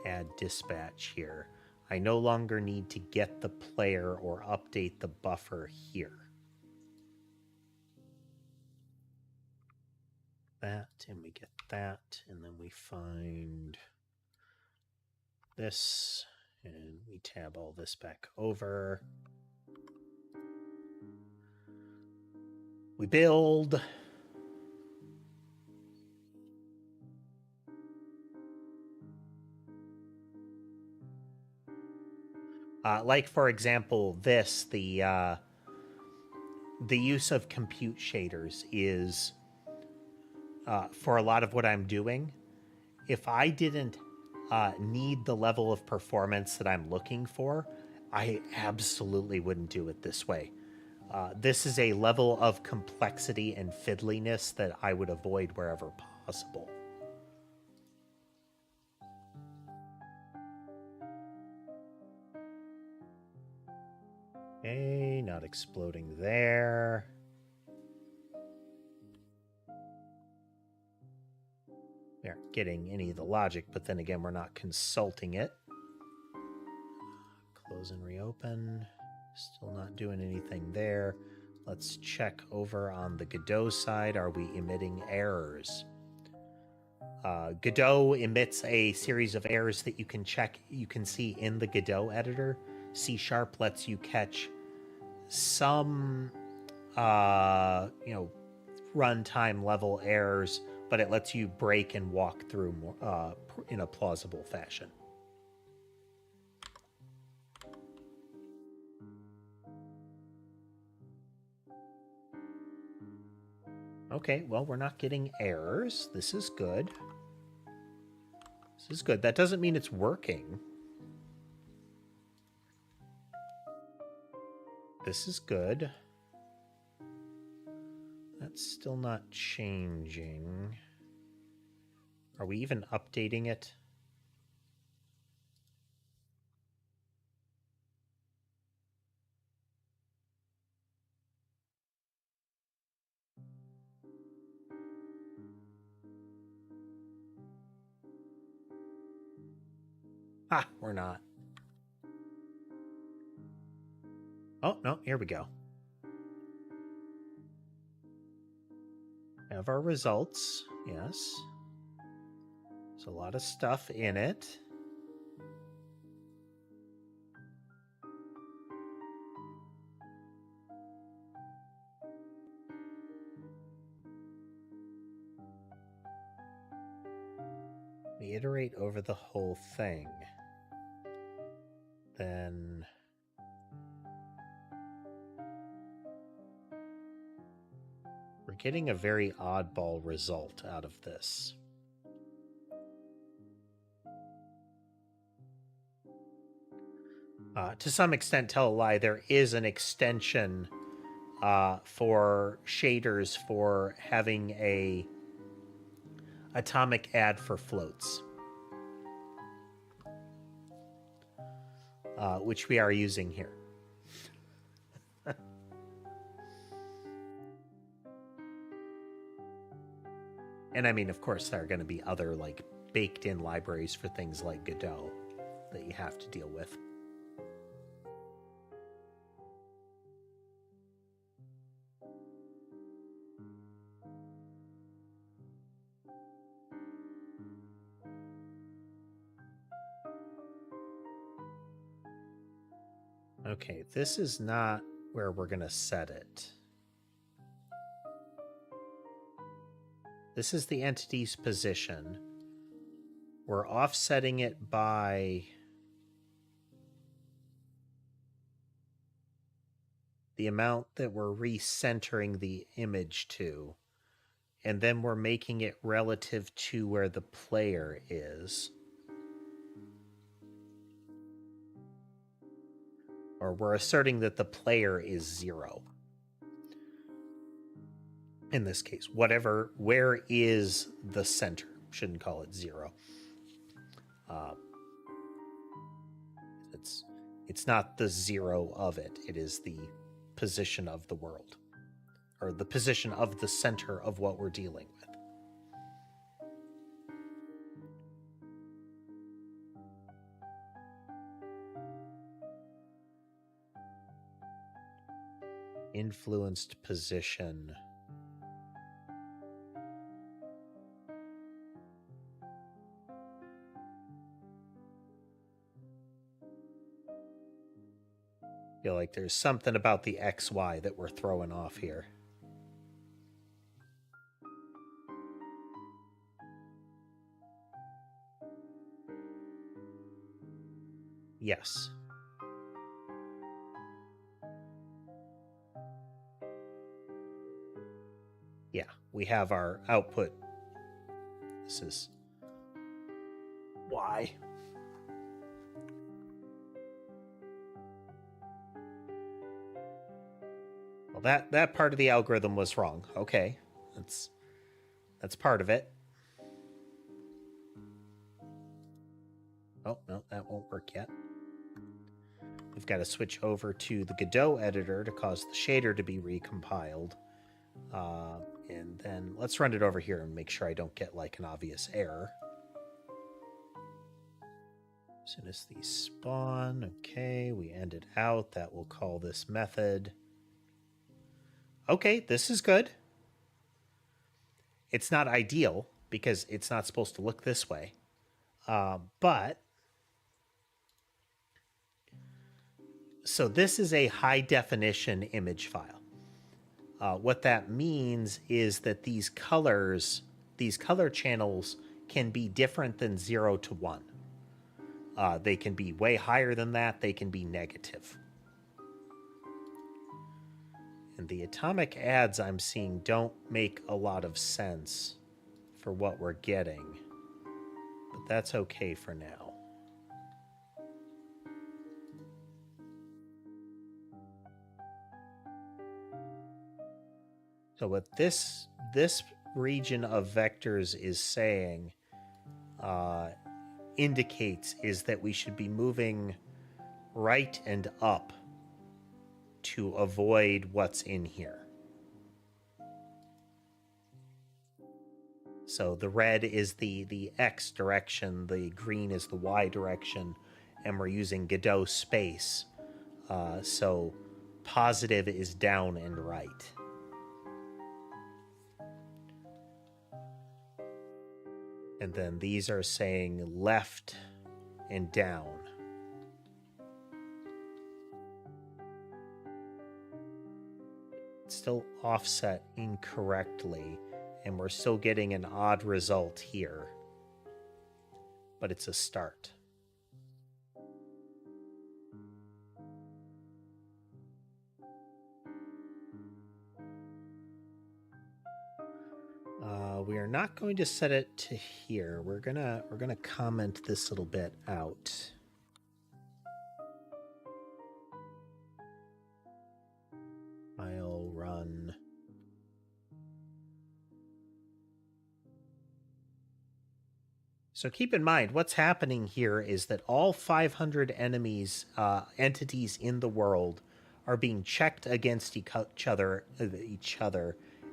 add dispatch here, I no longer need to get the player or update the buffer here. That, and we get that, and then we find this, and we tab all this back over. We build. Like, for example, this, the use of compute shaders is, for a lot of what I'm doing, if I didn't need the level of performance that I'm looking for, I absolutely wouldn't do it this way. This is a level of complexity and fiddliness that I would avoid wherever possible. Okay, not exploding there. We aren't getting any of the logic, but then again, we're not consulting it. Close and reopen. Still not doing anything there. Let's check over on the Godot side. Are we emitting errors? Godot emits a series of errors that you can check. You can see in the Godot editor. C# lets you catch some, runtime level errors, but it lets you break and walk through more, in a plausible fashion. Okay, well, we're not getting errors. This is good. This is good. That doesn't mean it's working. This is good. That's still not changing. Are we even updating it? Ah, we're not. Oh, no, here we go. Have our results, yes. There's a lot of stuff in it. We iterate over the whole thing. Then we're getting a very oddball result out of this. To some extent, tell a lie, there is an extension for shaders for having a atomic add for floats, which we are using here. And I mean, of course, there are going to be other like baked in libraries for things like Godot that you have to deal with. Okay, this is not where we're going to set it. This is the entity's position. We're offsetting it by the amount that we're recentering the image to, and then we're making it relative to where the player is. Or we're asserting that the player is 0. In this case, where is the center? Shouldn't call it 0. It's not the 0 of it. It is the position of the world, or the position of the center of what we're dealing with. Influenced position. I feel like there's something about the XY that we're throwing off here. Yes. Yeah, we have our output. This is Y. Well, that part of the algorithm was wrong. Okay, that's part of it. Oh, no, that won't work yet. We've got to switch over to the Godot editor to cause the shader to be recompiled. And then let's run it over here and make sure I don't get like an obvious error. As soon as these spawn, okay, we end it out. That will call this method. Okay, this is good. It's not ideal because it's not supposed to look this way. But so this is a high definition image file. What that means is that these color channels can be different than 0 to 1. They can be way higher than that. They can be negative. And the atomic adds I'm seeing don't make a lot of sense for what we're getting. But that's okay for now. So what this region of vectors is saying indicates is that we should be moving right and up to avoid what's in here. So the red is the X direction, the green is the Y direction, and we're using Godot space. So positive is down and right. And then these are saying left and down. It's still offset incorrectly, and we're still getting an odd result here. But it's a start. We are not going to set it to here. We're gonna comment this little bit out. I'll run. So keep in mind, what's happening here is that all 500 entities in the world are being checked against each other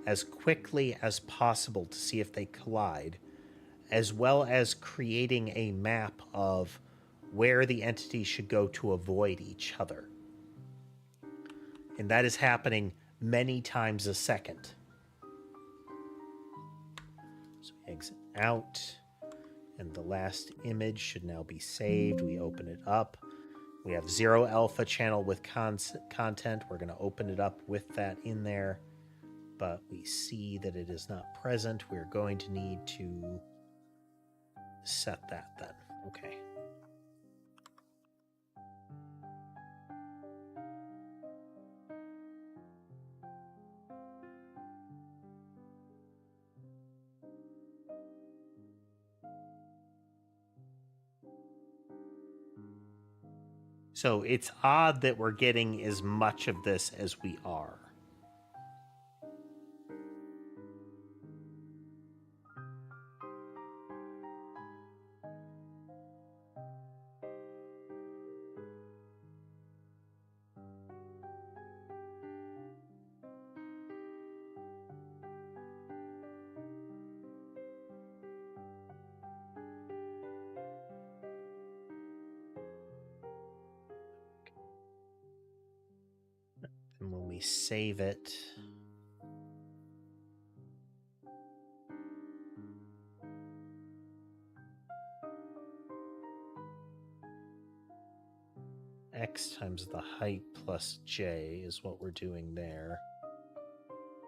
as quickly as possible to see if they collide, as well as creating a map of where the entities should go to avoid each other. And that is happening many times a second. So exit out, and the last image should now be saved. We open it up. We have 0 alpha channel with content. We're going to open it up with that in there, but we see that it is not present. We're going to need to set that then. Okay. So it's odd that we're getting as much of this as we are. And when we save it, x times the height plus j is what we're doing there.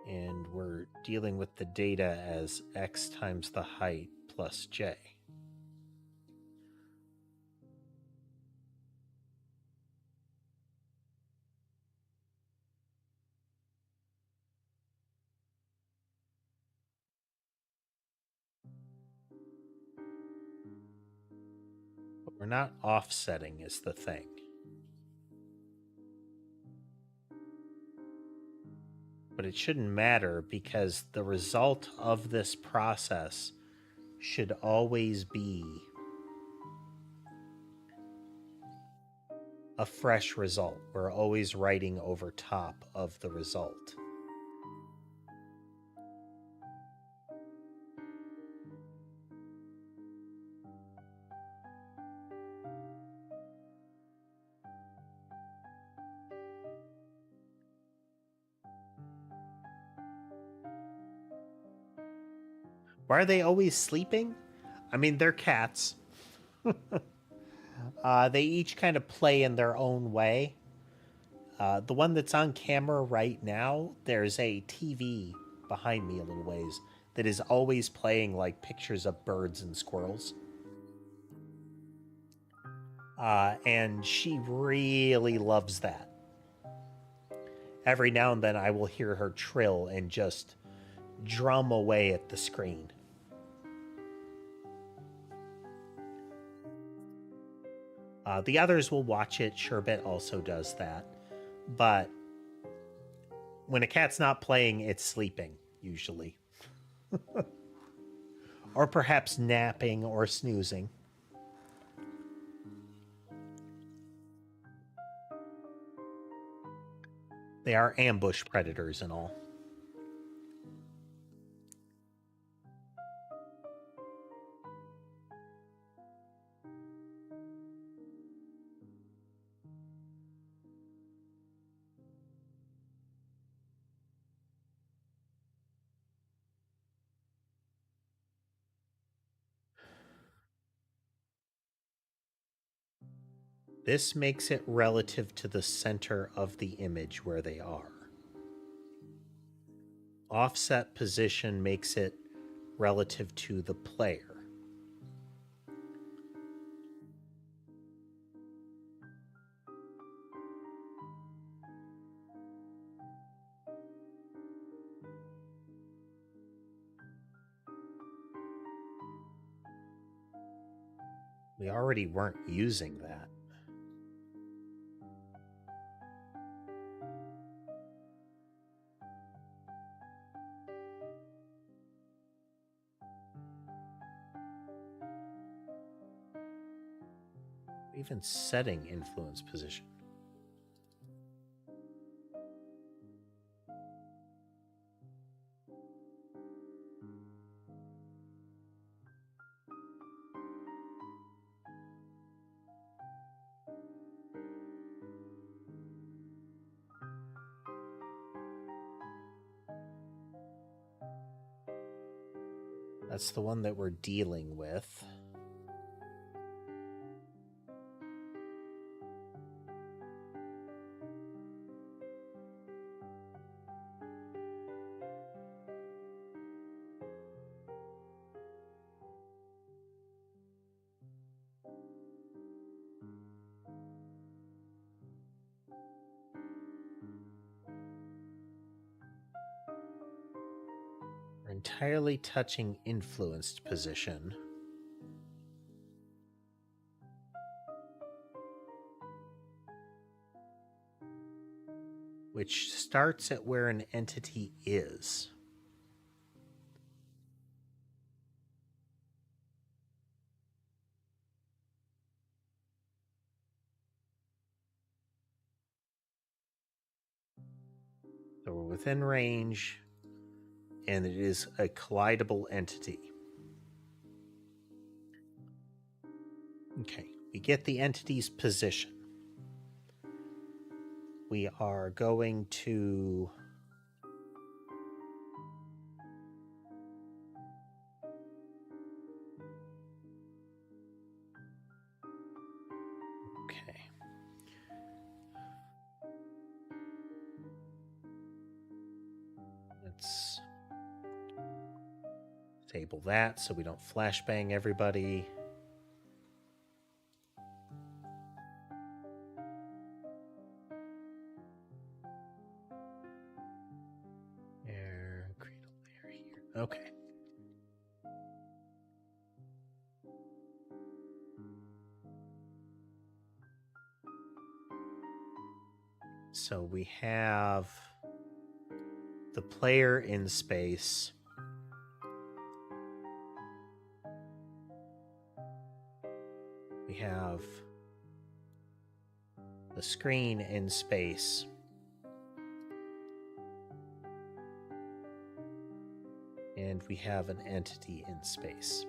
And we're dealing with the data as x times the height plus j. But we're not offsetting is the thing. But it shouldn't matter because the result of this process should always be a fresh result. We're always writing over top of the result. Why are they always sleeping? I mean, they're cats. They each kind of play in their own way. The one that's on camera right now, there's a TV behind me a little ways that is always playing like pictures of birds and squirrels. And she really loves that. Every now and then I will hear her trill and just drum away at the screen. The others will watch it. Sherbet also does that. But when a cat's not playing, it's sleeping, usually. Or perhaps napping or snoozing. They are ambush predators and all. This makes it relative to the center of the image where they are. Offset position makes it relative to the player. We already weren't using that. Even setting influence position. That's the one that we're dealing with. We're entirely touching influenced position. Which starts at where an entity is. So we're within range, and it is a collidable entity. Okay, we get the entity's position. We are going to let's disable that so we don't flashbang everybody. Create a layer here. Okay. So we have the player in space. We have the screen in space. And we have an entity in space.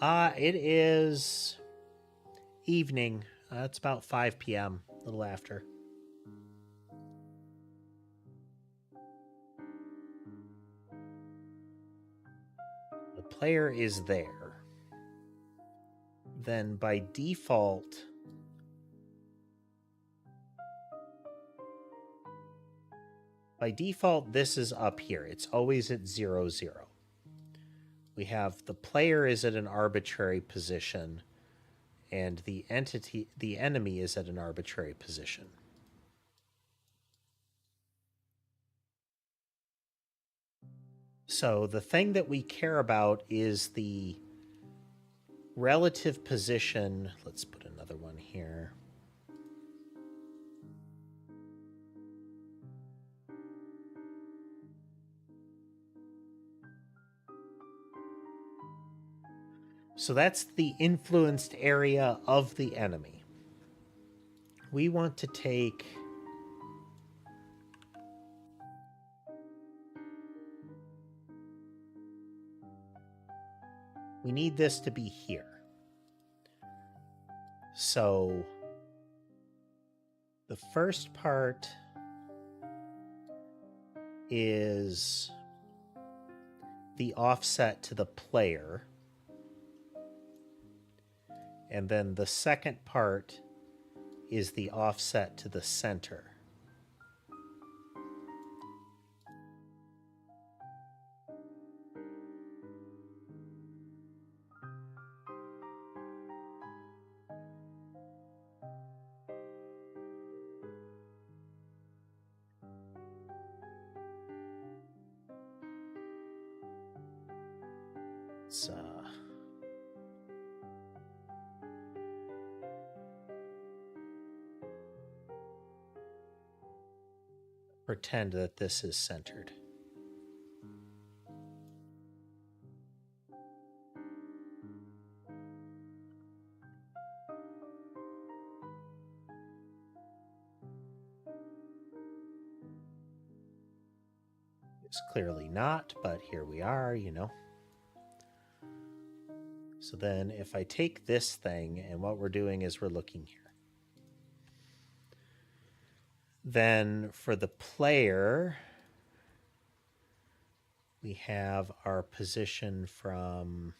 It is evening. It's about 5 p.m., a little after. The player is there. Then by default, this is up here. It's always at 0, 0. We have the player is at an arbitrary position, and the enemy is at an arbitrary position. So the thing that we care about is the relative position. Let's put another one here. So that's the influenced area of the enemy. We want to take we need this to be here. So the first part is the offset to the player. And then the second part is the offset to the center. Let's pretend that this is centered. It's clearly not, but here we are, you know. So then if I take this thing, and what we're doing is we're looking here. Then for the player, we have our position from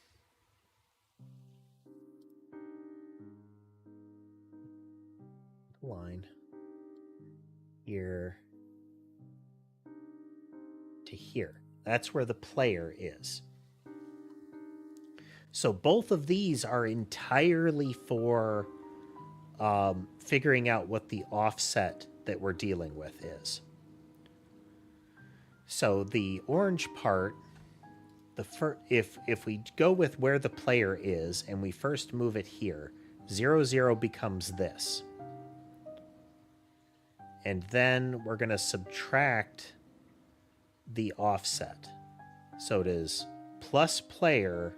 the line here to here. That's where the player is. So both of these are entirely for figuring out what the offset that we're dealing with is. So the orange part, if we go with where the player is and we first move it here, 0, 0 becomes this. And then we're going to subtract the offset. So it is plus player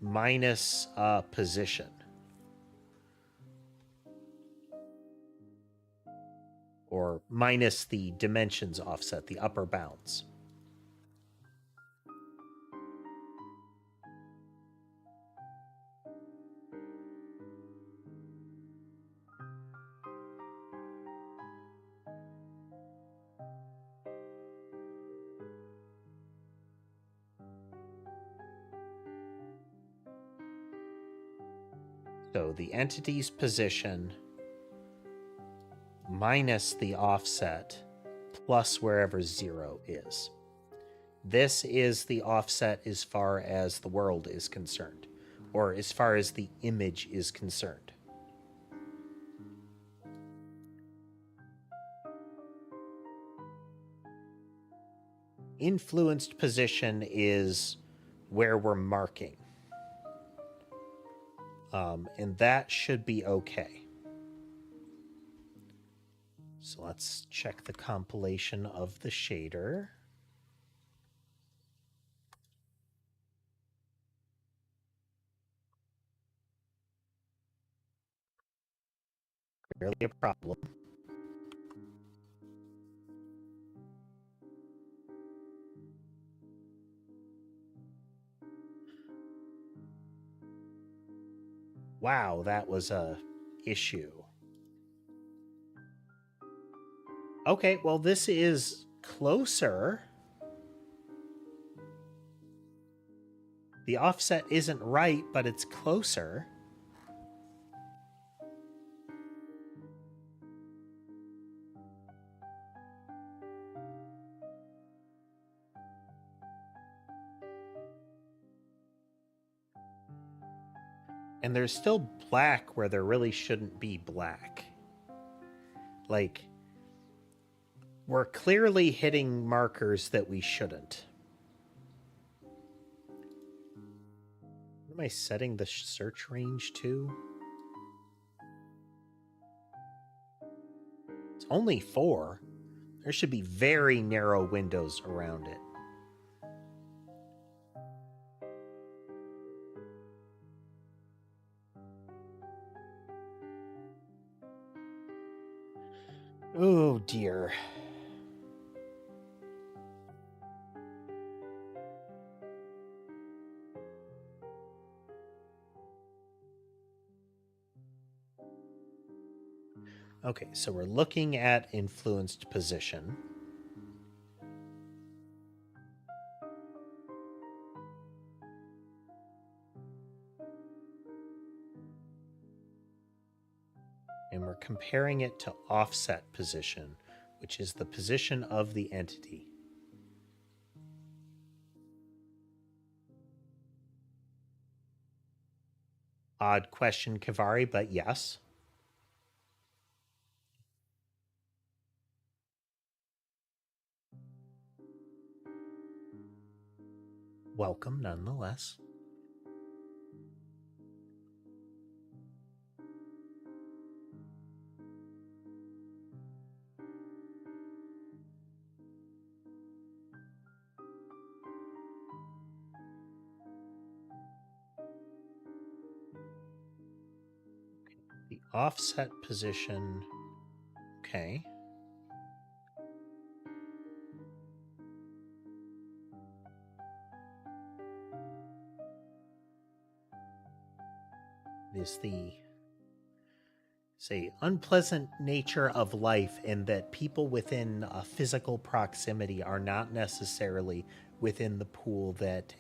minus position. Or minus the dimensions offset, the upper bounds. So the entity's position minus the offset plus wherever 0 is. This is the offset as far as the world is concerned, or as far as the image is concerned. Influenced position is where we're marking. And that should be okay. So let's check the compilation of the shader. Clearly a problem. Wow, that was a issue. Okay, well, this is closer. The offset isn't right, but it's closer. And there's still black where there really shouldn't be black. Like, we're clearly hitting markers that we shouldn't. What am I setting the search range to? It's only 4. There should be very narrow windows around it. Oh dear. Okay, so we're looking at influenced position. And we're comparing it to offset position, which is the position of the entity. Odd question, Kavari, but yes. Welcome, nonetheless. The offset position, okay. Is the, say, unpleasant nature of life, in that people within a physical proximity are not necessarily within the pool that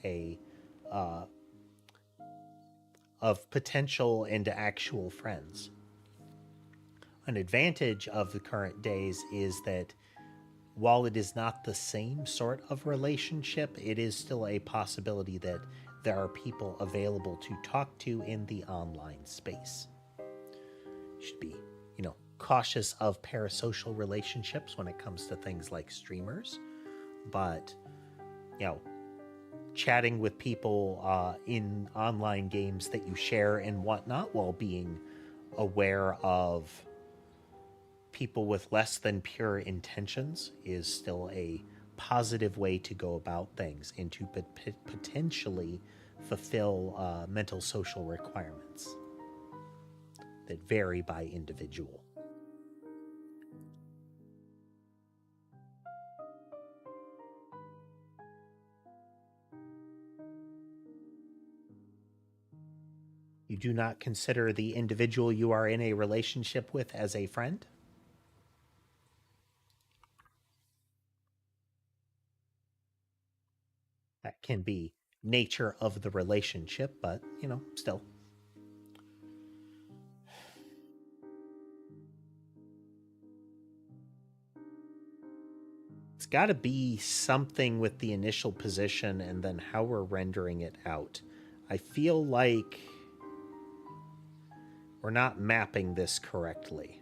of potential and actual friends. An advantage of the current days is that while it is not the same sort of relationship, it is still a possibility that there are people available to talk to in the online space. You should be, cautious of parasocial relationships when it comes to things like streamers, but, chatting with people in online games that you share and whatnot, while being aware of people with less than pure intentions, is still a positive way to go about things and to potentially fulfill mental social requirements that vary by individual. You do not consider the individual you are in a relationship with as a friend? That can be nature of the relationship, but, still. It's got to be something with the initial position and then how we're rendering it out. I feel like we're not mapping this correctly.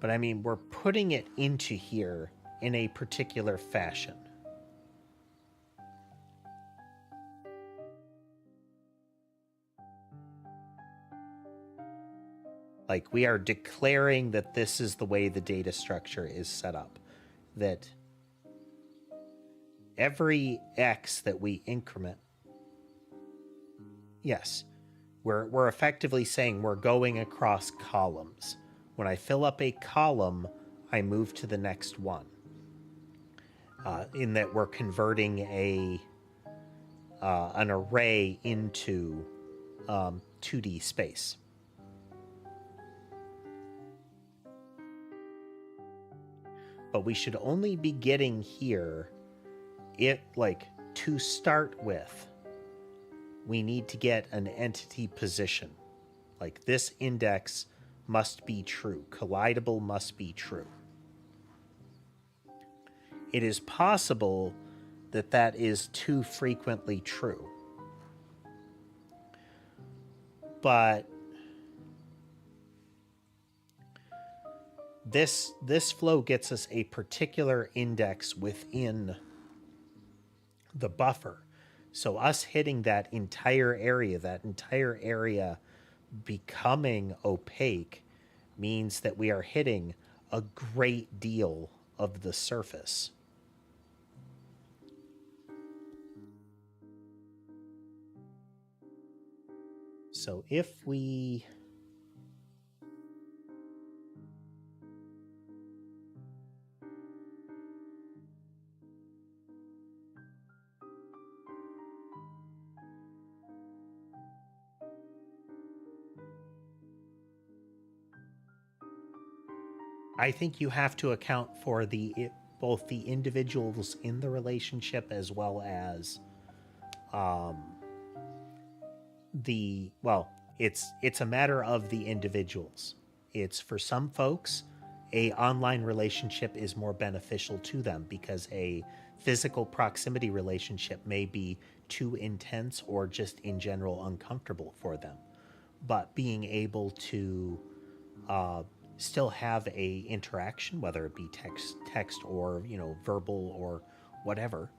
But I mean, we're putting it into here in a particular fashion. Like, we are declaring that this is the way the data structure is set up. That every X that we increment, yes, we're effectively saying we're going across columns. When I fill up a column, I move to the next one. In that we're converting an array into 2D space. But we should only be getting here, to start with, we need to get an entity position. Like, this index must be true. Collidable must be true. It is possible that that is too frequently true. But this flow gets us a particular index within the buffer. So us hitting that entire area becoming opaque, means that we are hitting a great deal of the surface. So if we I think you have to account for the both the individuals in the relationship as well as it's a matter of the individuals. It's for some folks, a online relationship is more beneficial to them because a physical proximity relationship may be too intense or just in general uncomfortable for them. But being able to still have a interaction, whether it be text or verbal or whatever,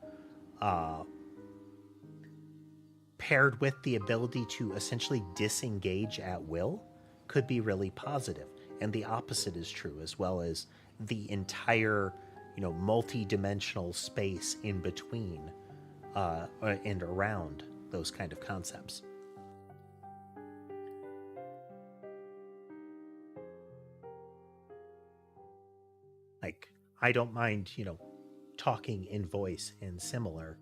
paired with the ability to essentially disengage at will, could be really positive. And the opposite is true, as well as the entire multi-dimensional space in between and around those kind of concepts. Like, I don't mind talking in voice and similar,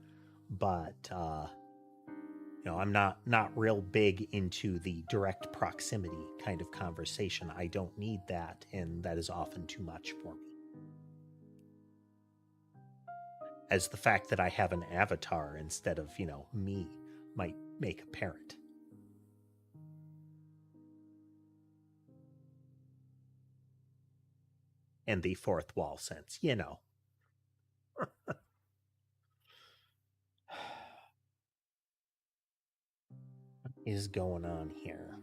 but I'm not real big into the direct proximity kind of conversation. I don't need that, and that is often too much for me. As the fact that I have an avatar instead of me might make apparent. In the fourth wall sense, What is going on here?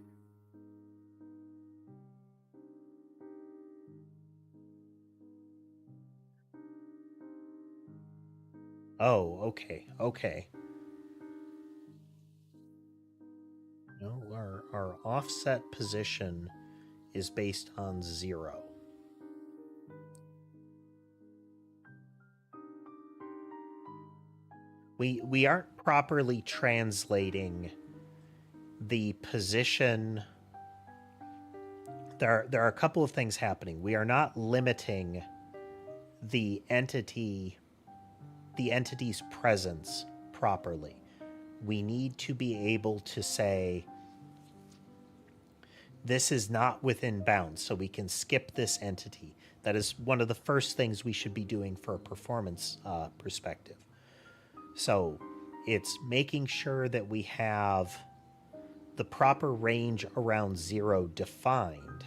Oh, okay. No, our offset position is based on 0. We aren't properly translating the position. There are a couple of things happening. We are not limiting the entity's presence properly. We need to be able to say this is not within bounds, so we can skip this entity. That is one of the first things we should be doing for a performance perspective. So it's making sure that we have the proper range around 0 defined.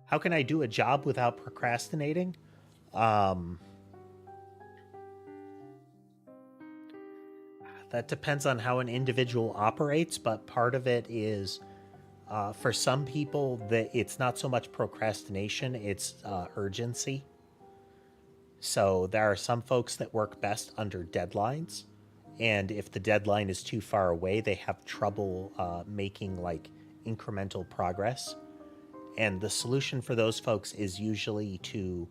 How can I do a job without procrastinating? That depends on how an individual operates, but part of it is for some people that it's not so much procrastination, it's urgency. So there are some folks that work best under deadlines, and if the deadline is too far away, they have trouble making like incremental progress. And the solution for those folks is usually to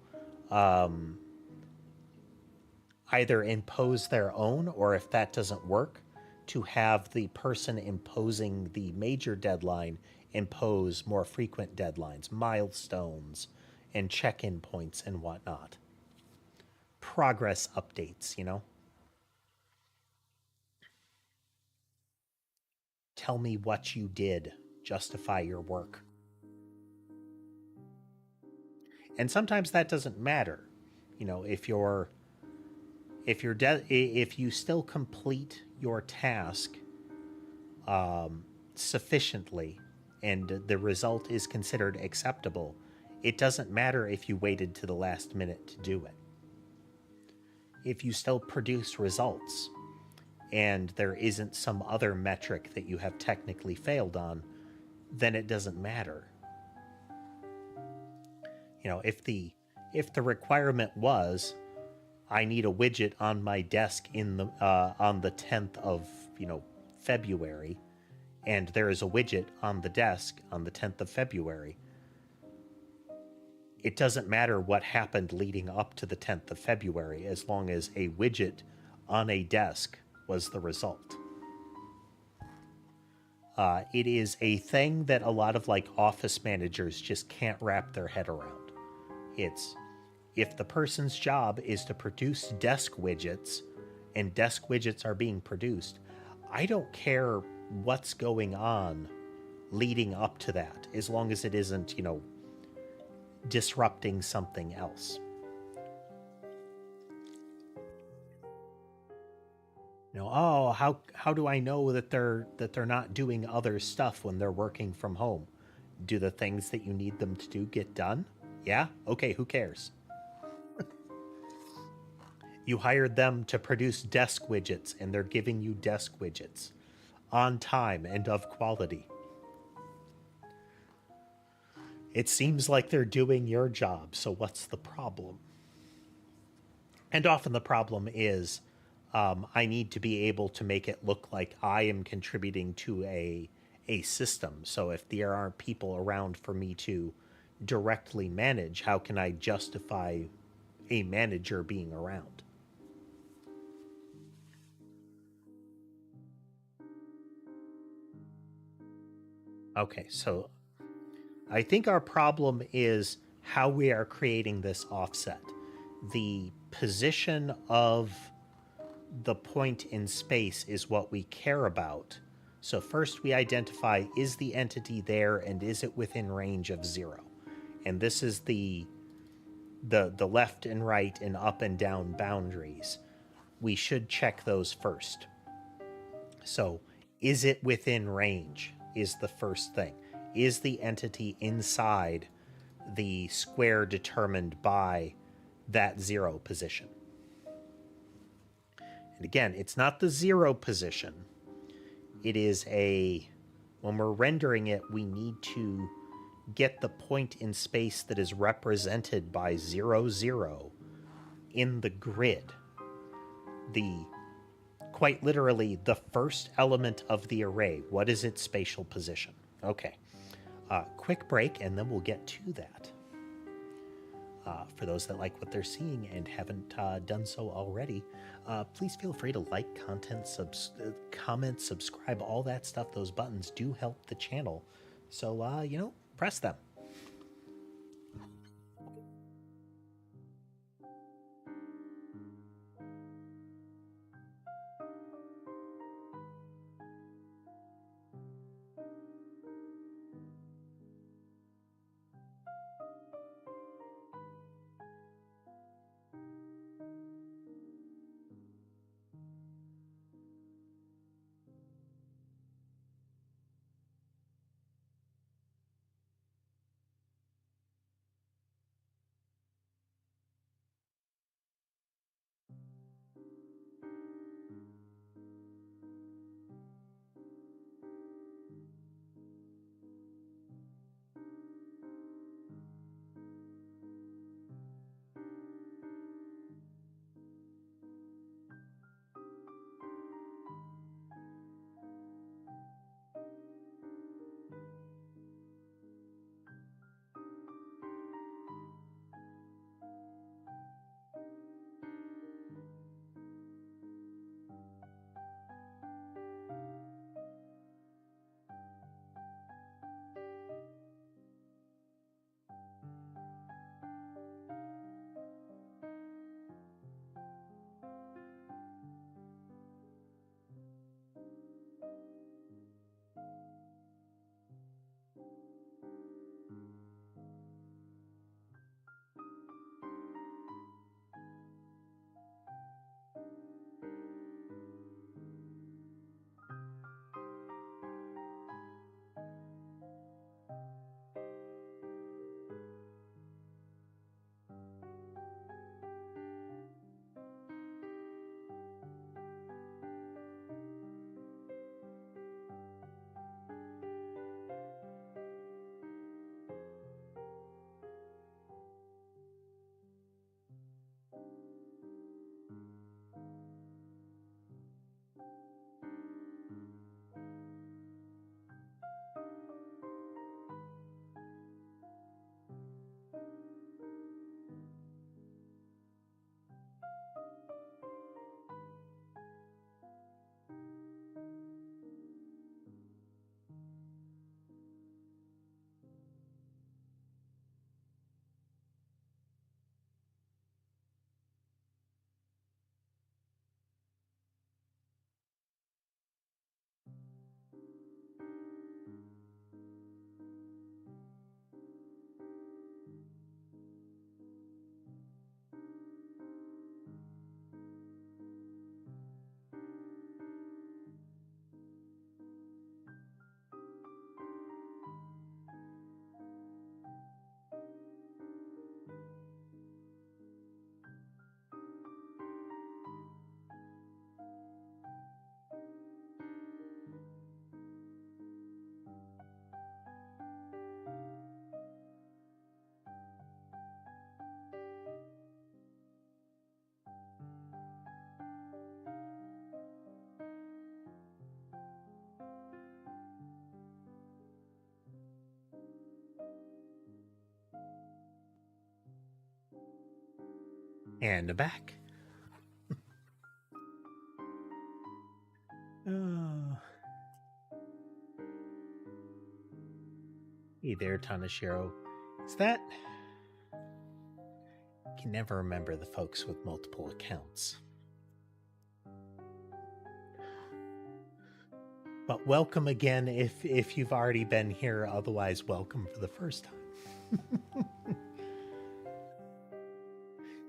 either impose their own, or if that doesn't work, to have the person imposing the major deadline impose more frequent deadlines, milestones, and check-in points and whatnot. Progress updates, Tell me what you did. Justify your work. And sometimes that doesn't matter. If you still complete your task sufficiently and the result is considered acceptable, it doesn't matter if you waited to the last minute to do it. If you still produce results and there isn't some other metric that you have technically failed on, then it doesn't matter. If the requirement was I need a widget on my desk on the 10th of February, and there is a widget on the desk on the 10th of February, it doesn't matter what happened leading up to the 10th of February as long as a widget on a desk was the result. It is a thing that a lot of office managers just can't wrap their head around. It's if the person's job is to produce desk widgets and desk widgets are being produced, I don't care what's going on leading up to that, as long as it isn't, disrupting something else. You know, oh, how do I know that they're not doing other stuff when they're working from home? Do the things that you need them to do get done? Yeah? Okay, who cares? You hired them to produce desk widgets, and they're giving you desk widgets on time and of quality. It seems like they're doing your job, so what's the problem? And often the problem is I need to be able to make it look like I am contributing to a system. So if there aren't people around for me to directly manage, how can I justify a manager being around? Okay, so I think our problem is how we are creating this offset. The position of the point in space is what we care about. So first we identify, is the entity there and is it within range of 0? And this is the left and right and up and down boundaries. We should check those first. So is it within range is the first thing. Is the entity inside the square determined by that 0 position? And again, it's not the 0 position. It is when we're rendering it, we need to get the point in space that is represented by 0, 0 in the grid. Quite literally, the first element of the array. What is its spatial position? Okay. Quick break, and then we'll get to that. For those that like what they're seeing and haven't done so already, please feel free to like content, comment, subscribe, all that stuff. Those buttons do help the channel. So, press them. And back. Hey there, Tanashiro. Is that... I can never remember the folks with multiple accounts. But welcome again if you've already been here. Otherwise, welcome for the first time.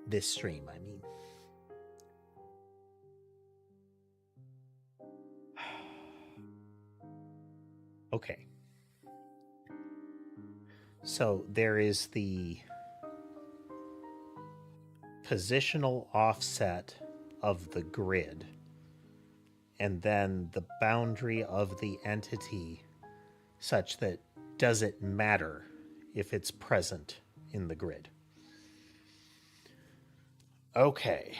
This stream, I mean. Okay. So there is the positional offset of the grid, and then the boundary of the entity such that does it matter if it's present in the grid. Okay,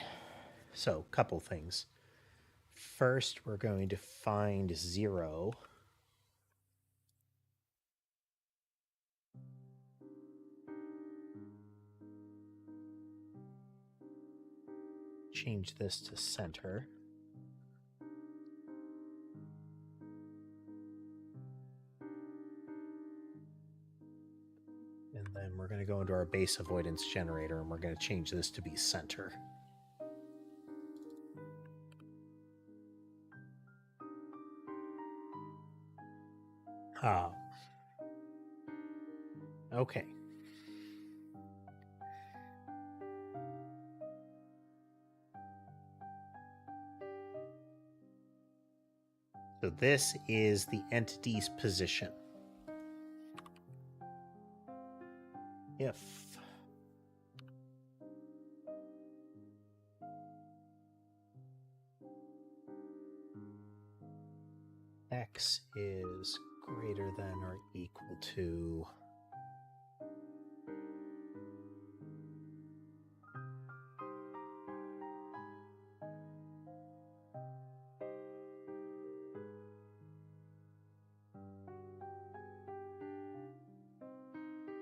so a couple things. First, we're going to find 0. Change this to center. And then we're going to go into our base avoidance generator, and we're going to change this to be center. Okay. So this is the entity's position. If x is greater than or equal to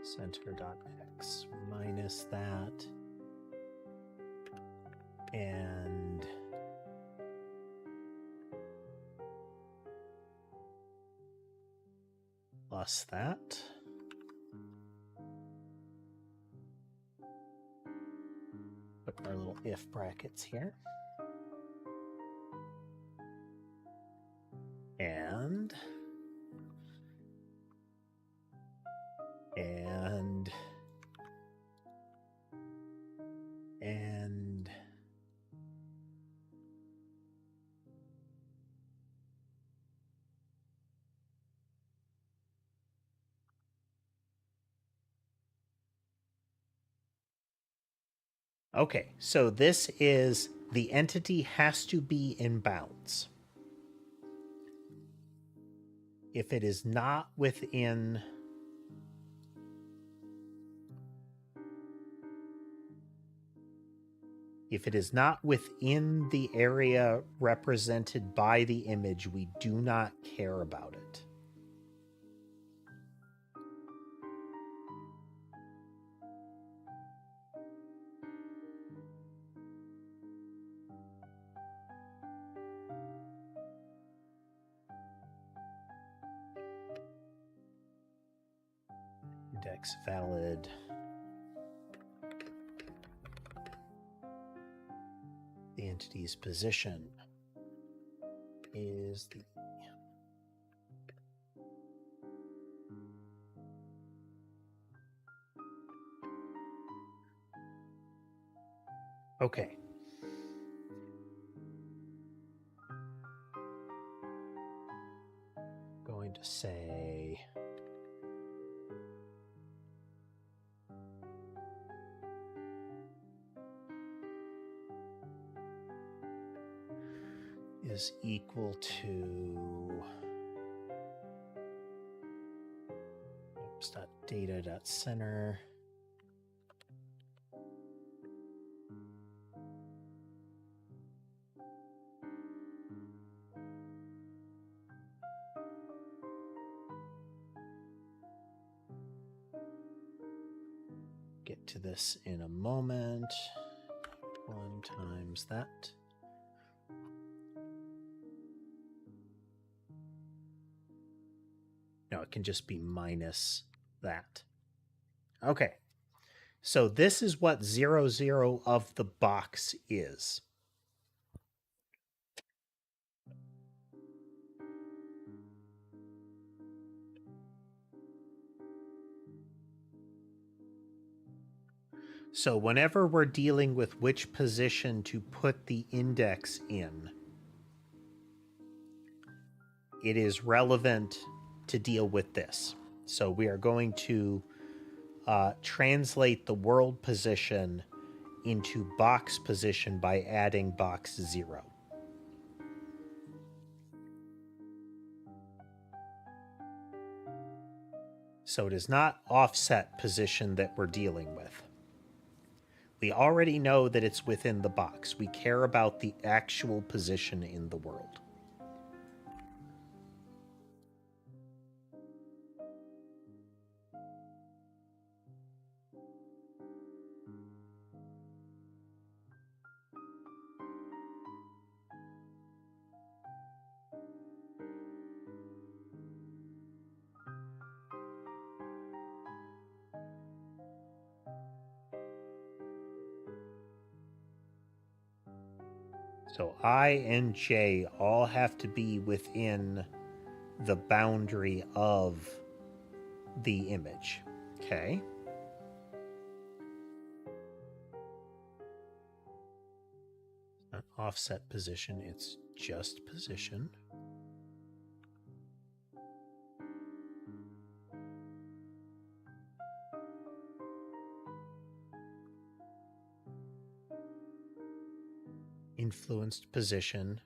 center.x minus that, and plus that. Put our little if brackets here. And okay, so this is the entity has to be in bounds. If it is not within the area represented by the image, we do not care about it. Index valid. The entity's position is the okay. Going to say is equal to data.center get to this in a moment. 1 times that. No, it can just be minus that. Okay. So this is what 0, 0 of the box is. So whenever we're dealing with which position to put the index in, it is relevant to deal with this. So we are going to translate the world position into box position by adding box 0. So it is not offset position that we're dealing with. We already know that it's within the box. We care about the actual position in the world. So I and J all have to be within the boundary of the image. Okay. Not offset position, it's just position. Influenced position.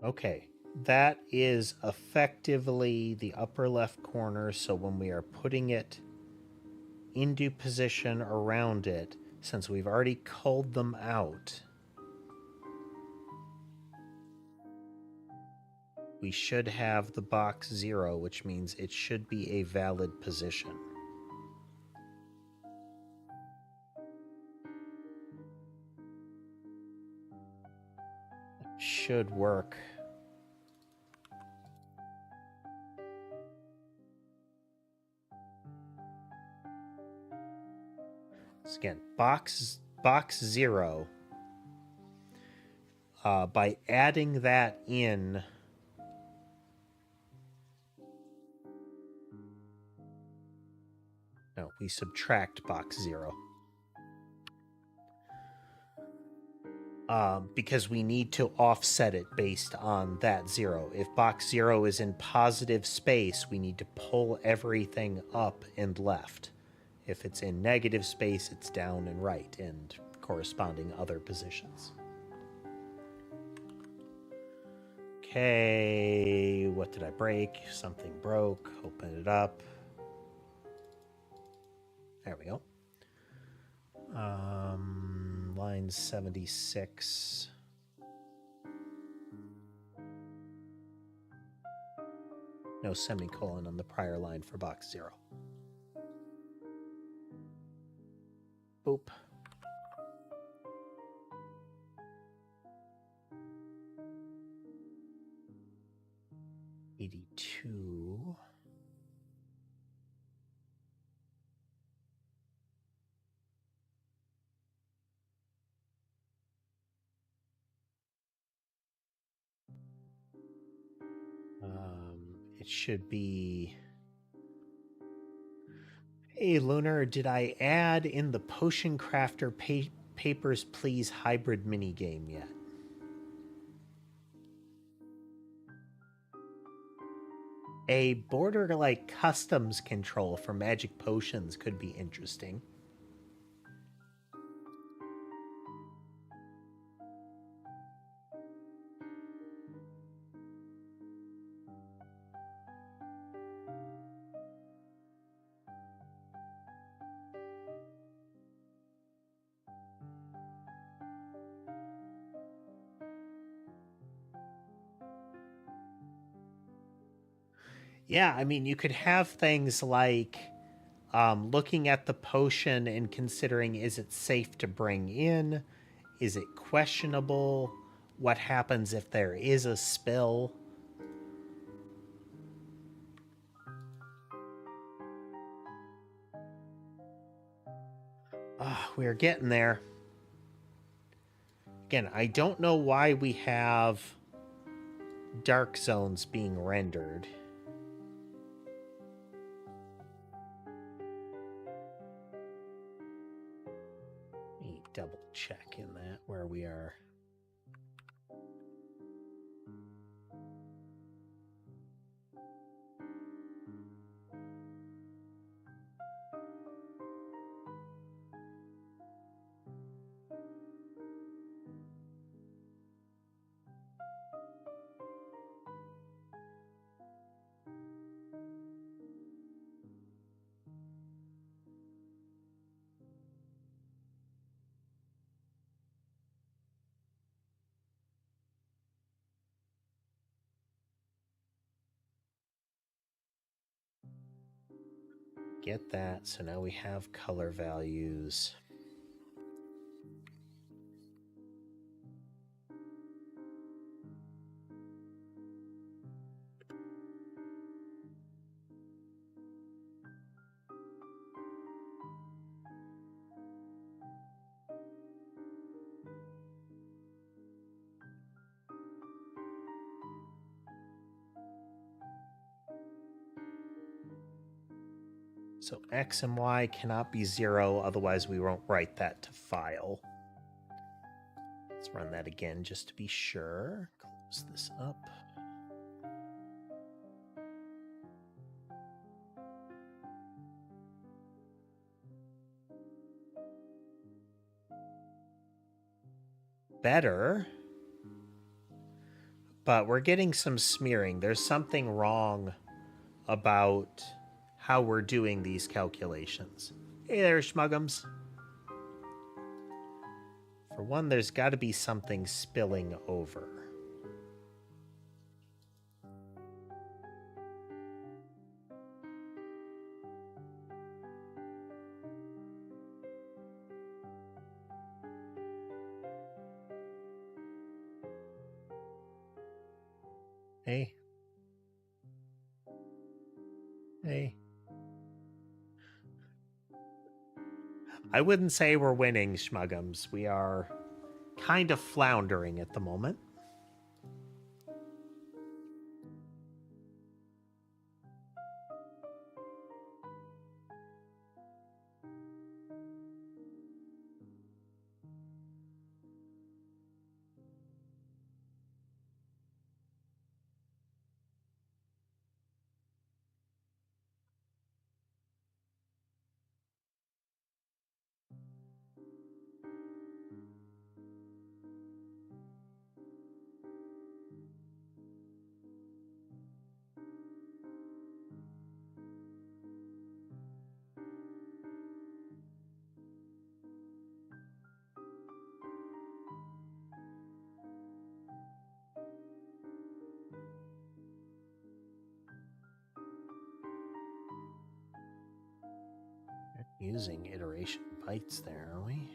Okay, that is effectively the upper left corner. So when we are putting it into position around it, since we've already culled them out, we should have the box 0, which means it should be a valid position. It should work. So again, box 0. By adding that in, no, we subtract box 0. Because we need to offset it based on that 0. If box 0 is in positive space, we need to pull everything up and left. If it's in negative space, it's down and right, and corresponding other positions. Okay, what did I break? Something broke. Open it up. There we go. Line 76. No semicolon on the prior line for box 0. Boop. $82. It should be... Hey, Lunar, did I add in the Potion Crafter Papers, Please hybrid minigame yet? A border-like customs control for magic potions could be interesting. Yeah, I mean, you could have things like looking at the potion and considering, is it safe to bring in? Is it questionable? What happens if there is a spill? We're getting there. Again, I don't know why we have dark zones being rendered. Let me double check in that where we are. Get that. So now we have color values. So X and Y cannot be 0, otherwise we won't write that to file. Let's run that again just to be sure. Close this up. Better. But we're getting some smearing. There's something wrong about how we're doing these calculations. Hey there, Schmuggums. For one, there's got to be something spilling over. Hey. Hey. I wouldn't say we're winning, Schmuggums. We are kind of floundering at the moment. Using iteration bytes there, are we?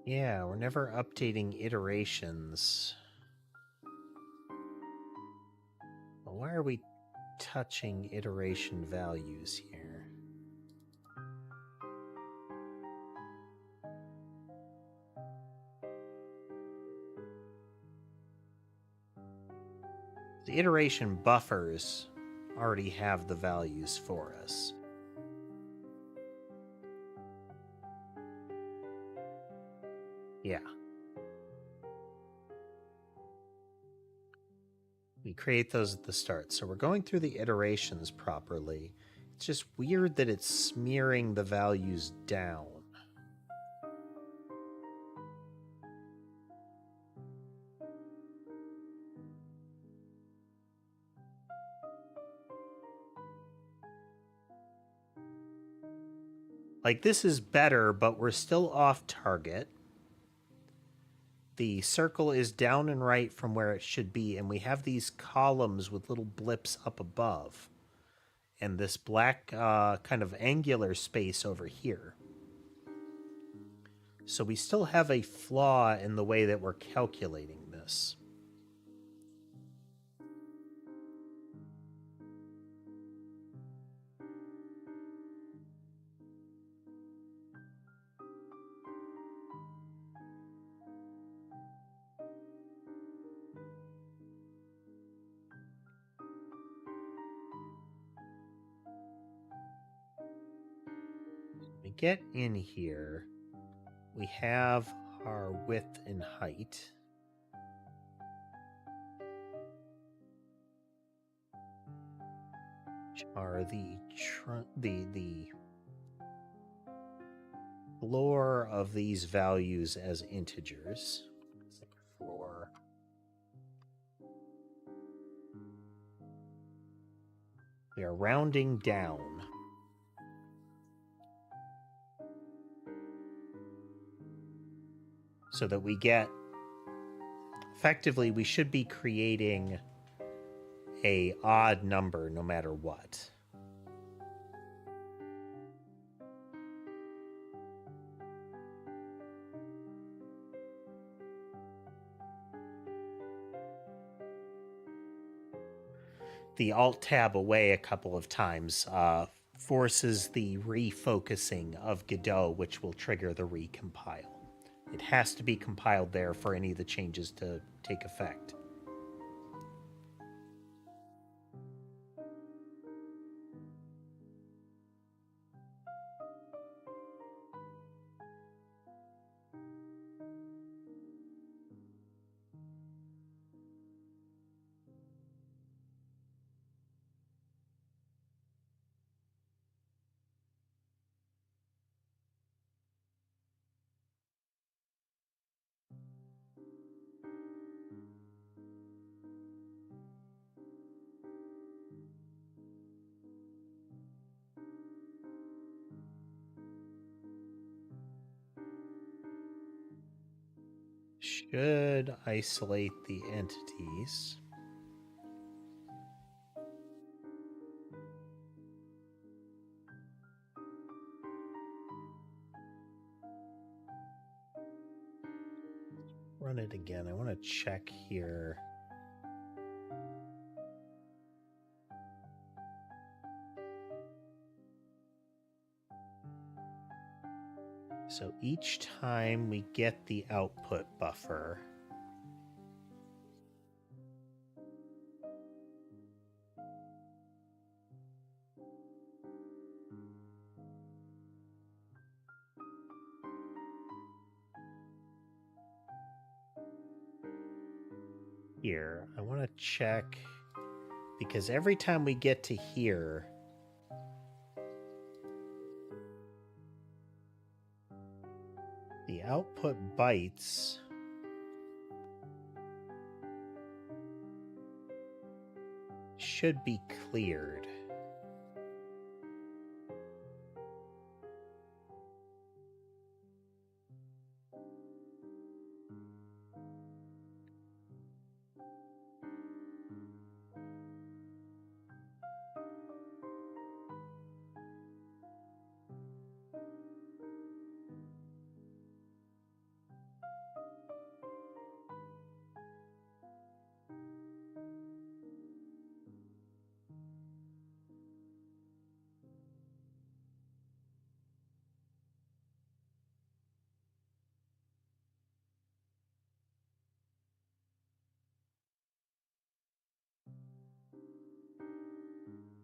Yeah, we're never updating iterations. Well, why are we touching iteration values here? The iteration buffers already have the values for us. Yeah. We create those at the start. So we're going through the iterations properly. It's just weird that it's smearing the values down. Like, this is better, but we're still off target. The circle is down and right from where it should be, and we have these columns with little blips up above. And this black kind of angular space over here. So we still have a flaw in the way that we're calculating this. We get in here, we have our width and height. Which are the floor of these values as integers. Floor. We are rounding down. So that we get, effectively, we should be creating a odd number no matter what. The Alt tab away a couple of times forces the refocusing of Godot, which will trigger the recompile. It has to be compiled there for any of the changes to take effect. Should isolate the entities. Run it again. I want to check here. So each time we get the output buffer, here, I want to check, because every time we get to here, the output bytes should be cleared.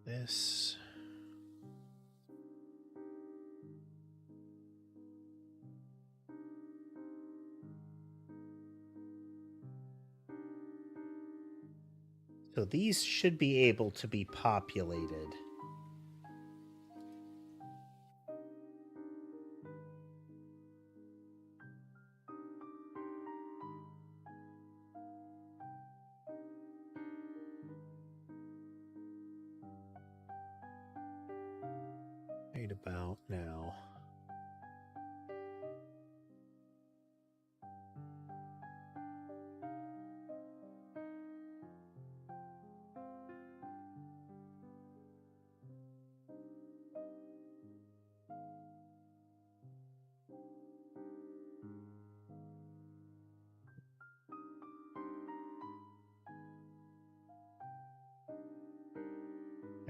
This. So these should be able to be populated. Right about now.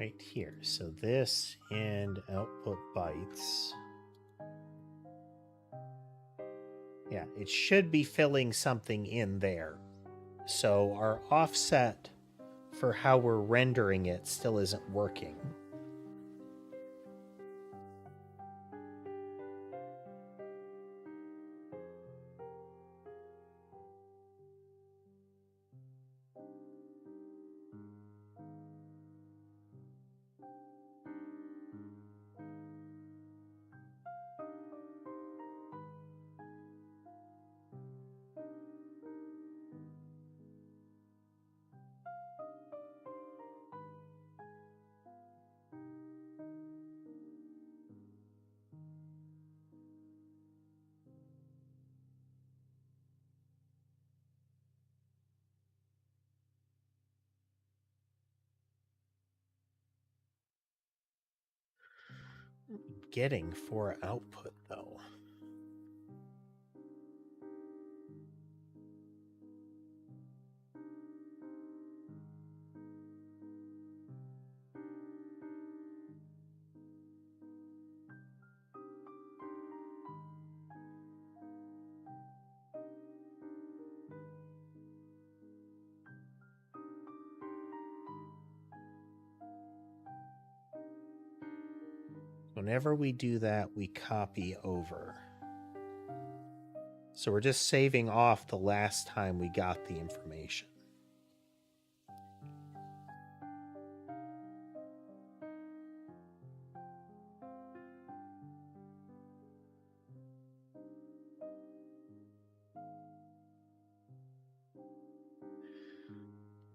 right here. So this and output bytes. Yeah, it should be filling something in there. So our offset for how we're rendering it still isn't working. Getting for output though. Whenever we do that, we copy over. So we're just saving off the last time we got the information.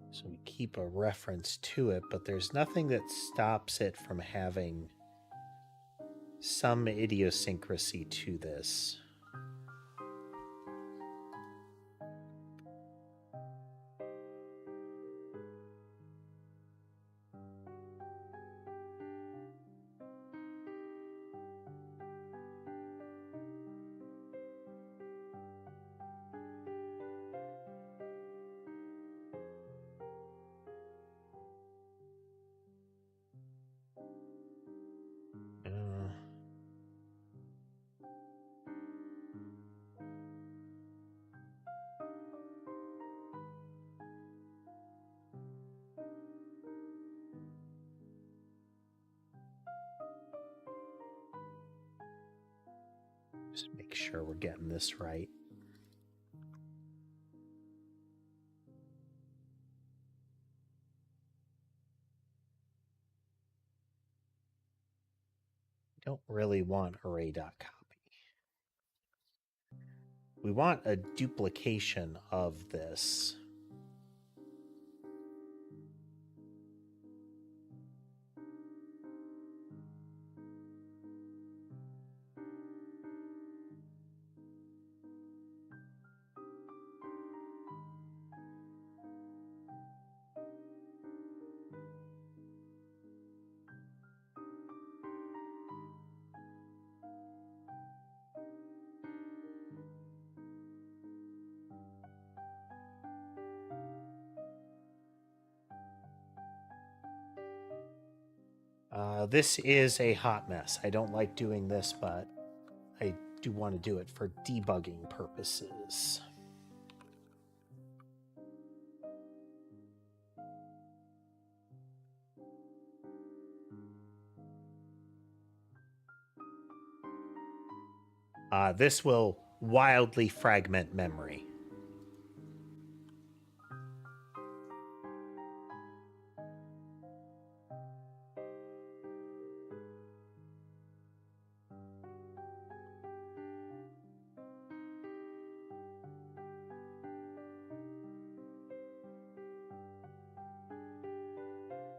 So we keep a reference to it, but there's nothing that stops it from having some idiosyncrasy to this. Just make sure we're getting this right. Don't really want array.copy. We want a duplication of this. This is a hot mess. I don't like doing this, but I do want to do it for debugging purposes. This will wildly fragment memory.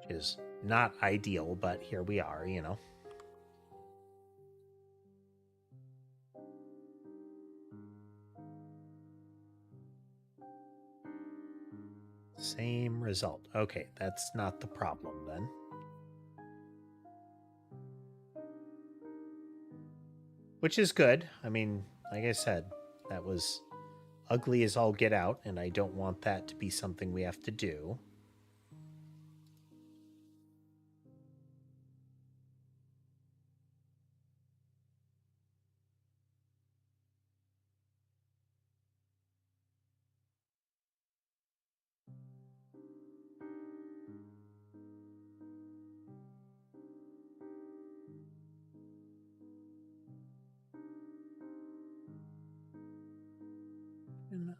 Which is not ideal, but here we are, you know. Same result. Okay, that's not the problem then. Which is good. I mean, like I said, that was ugly as all get out, and I don't want that to be something we have to do.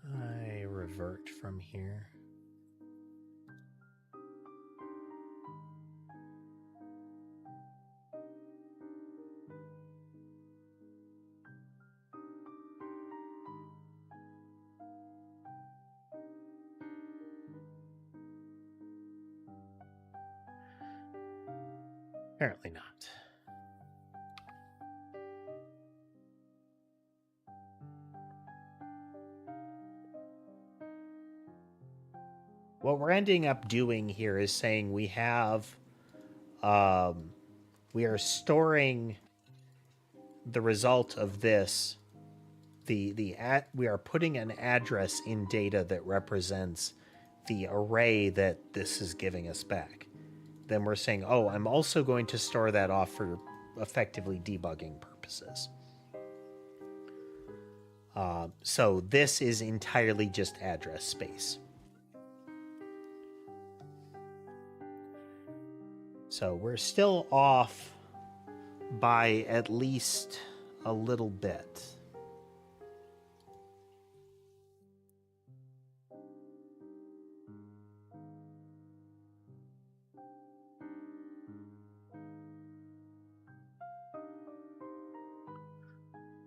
I revert from here? Apparently not. What we're ending up doing here is saying we have, we are storing the result of this. We are putting an address in data that represents the array that this is giving us back. Then we're saying, oh, I'm also going to store that off for effectively debugging purposes. So this is entirely just address space. So we're still off by at least a little bit.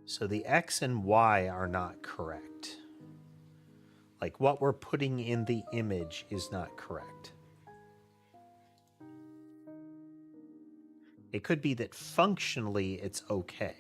So the X and Y are not correct. Like what we're putting in the image is not correct. It could be that functionally it's okay.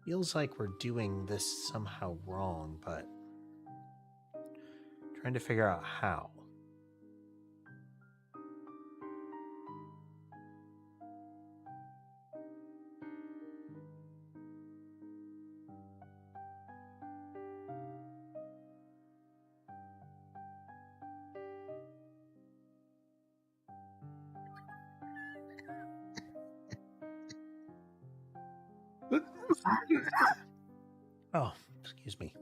Feels like we're doing this somehow wrong, but trying to figure out how. Oh, excuse me.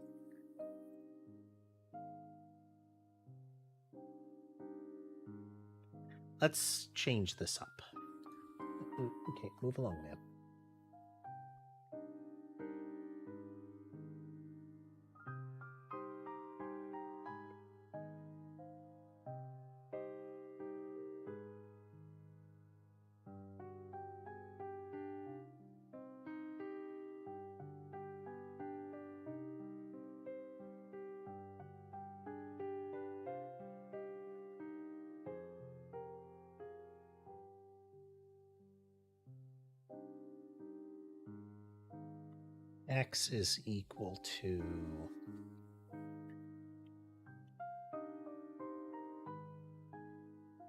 Let's change this up. Okay, move along, man. X is equal to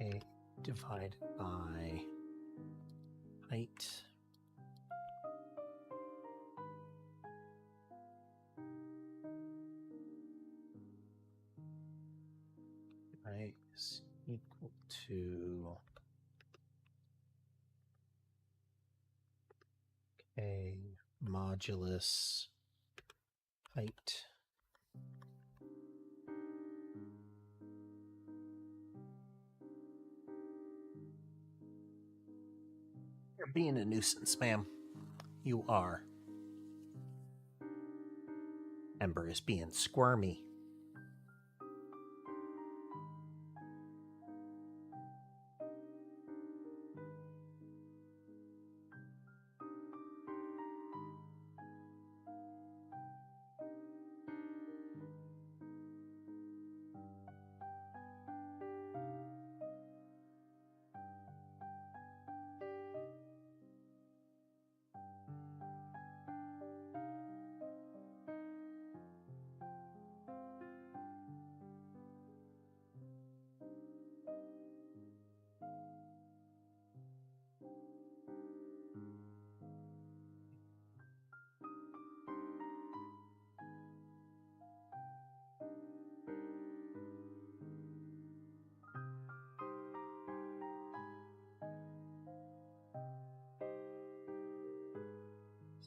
a divided by height is equal to a modulus height You're being a nuisance, ma'am. You are. Ember is being squirmy.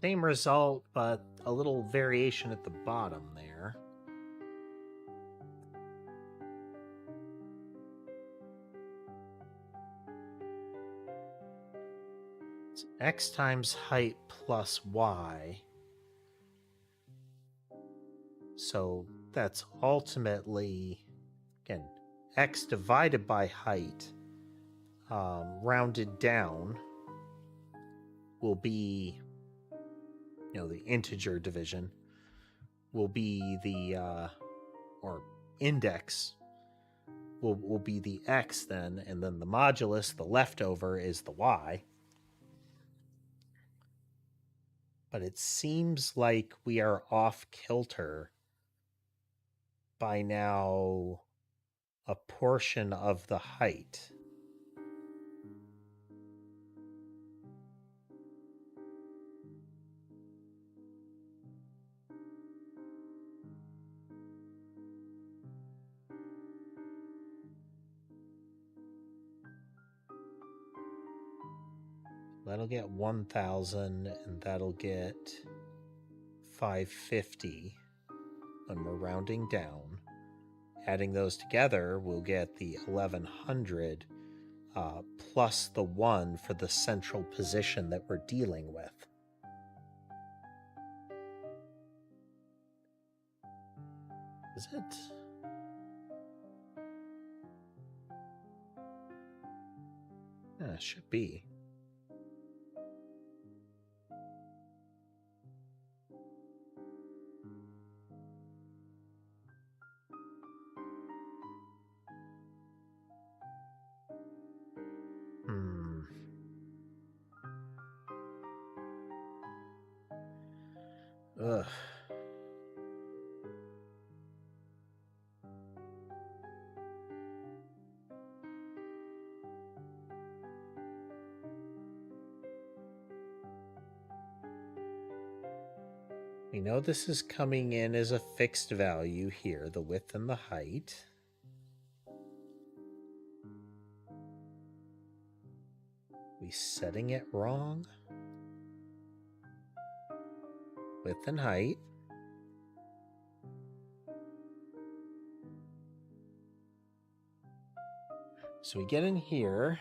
Same result, but a little variation at the bottom there. It's x times height plus y. So that's ultimately, again, x divided by height, rounded down, will be, the integer division will be the, or index will be the x then, and then the modulus, the leftover, is the y. But it seems like we are off kilter by now a portion of the height. That'll get 1,000, and that'll get 550 when we're rounding down. Adding those together, we'll get the 1,100 plus the 1 for the central position that we're dealing with. Is it? Yeah, it should be. Ugh. We know this is coming in as a fixed value here, the width and the height. We setting it wrong? Width and height. So we get in here.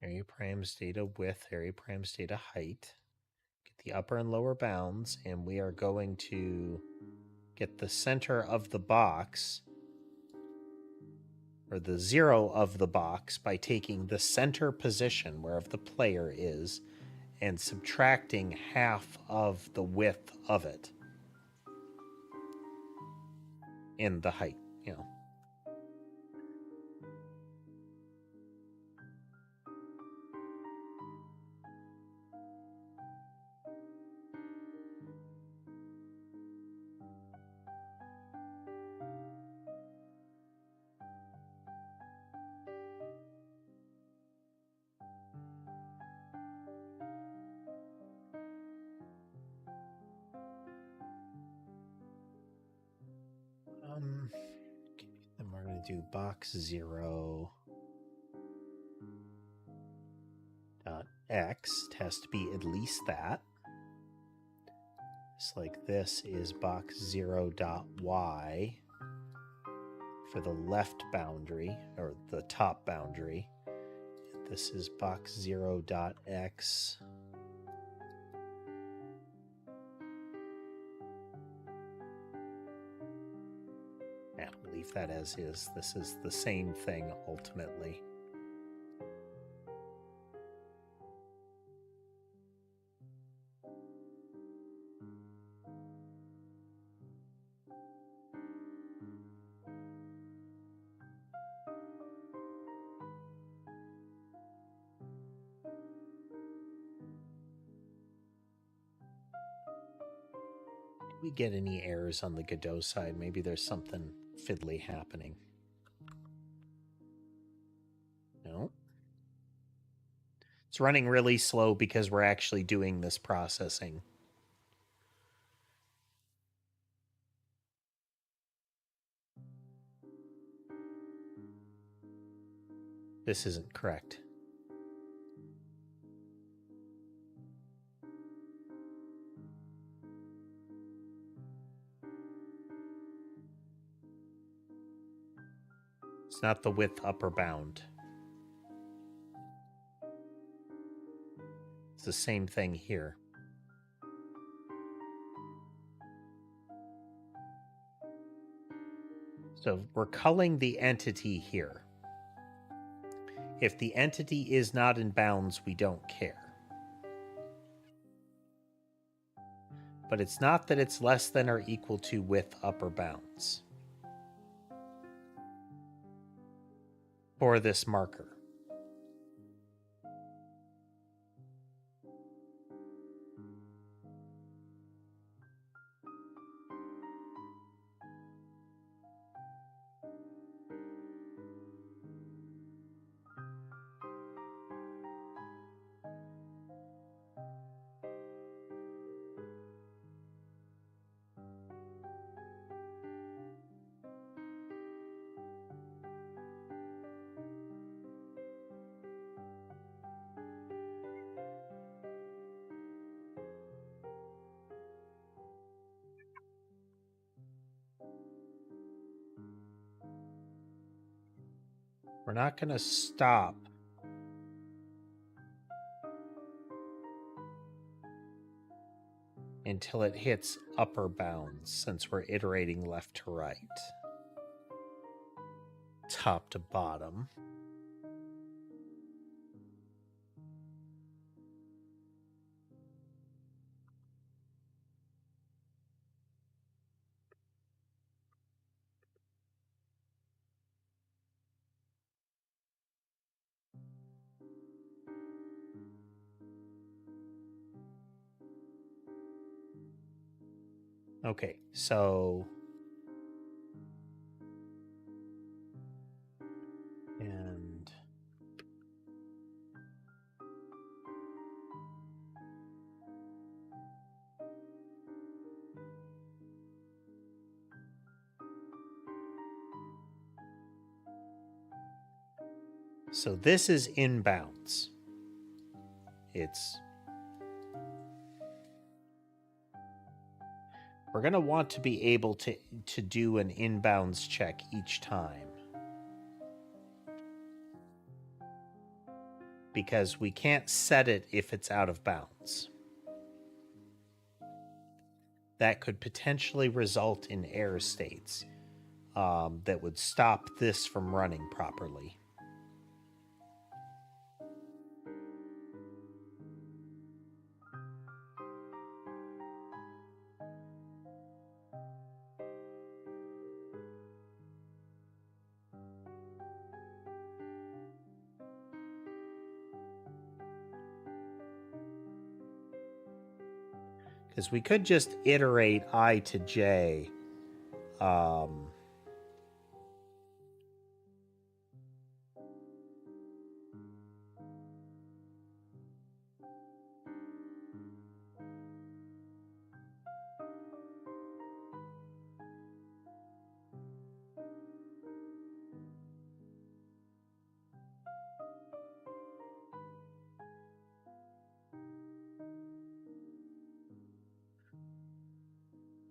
Area primes data width, area primes data height. Get the upper and lower bounds, and we are going to get the center of the box, or the 0 of the box, by taking the center position wherever the player is and subtracting half of the width of it in the height, Then we're going to do box 0 dot x. It has to be at least that. Just like this is box 0 dot y for the left boundary, or the top boundary. This is box 0 dot x. Yeah, leave that as is. This is the same thing ultimately. We get any errors on the Godot side? Maybe there's something fiddly happening. No. It's running really slow because we're actually doing this processing. This isn't correct. It's not the width upper bound. It's the same thing here. So we're culling the entity here. If the entity is not in bounds, we don't care. But it's not that it's less than or equal to width upper bounds for this marker. We're not going to stop until it hits upper bounds, since we're iterating left to right, top to bottom. Okay, so and so this is inbounds. We're going to want to be able to do an inbounds check each time, because we can't set it if it's out of bounds. That could potentially result in error states that would stop this from running properly. Because we could just iterate I to J.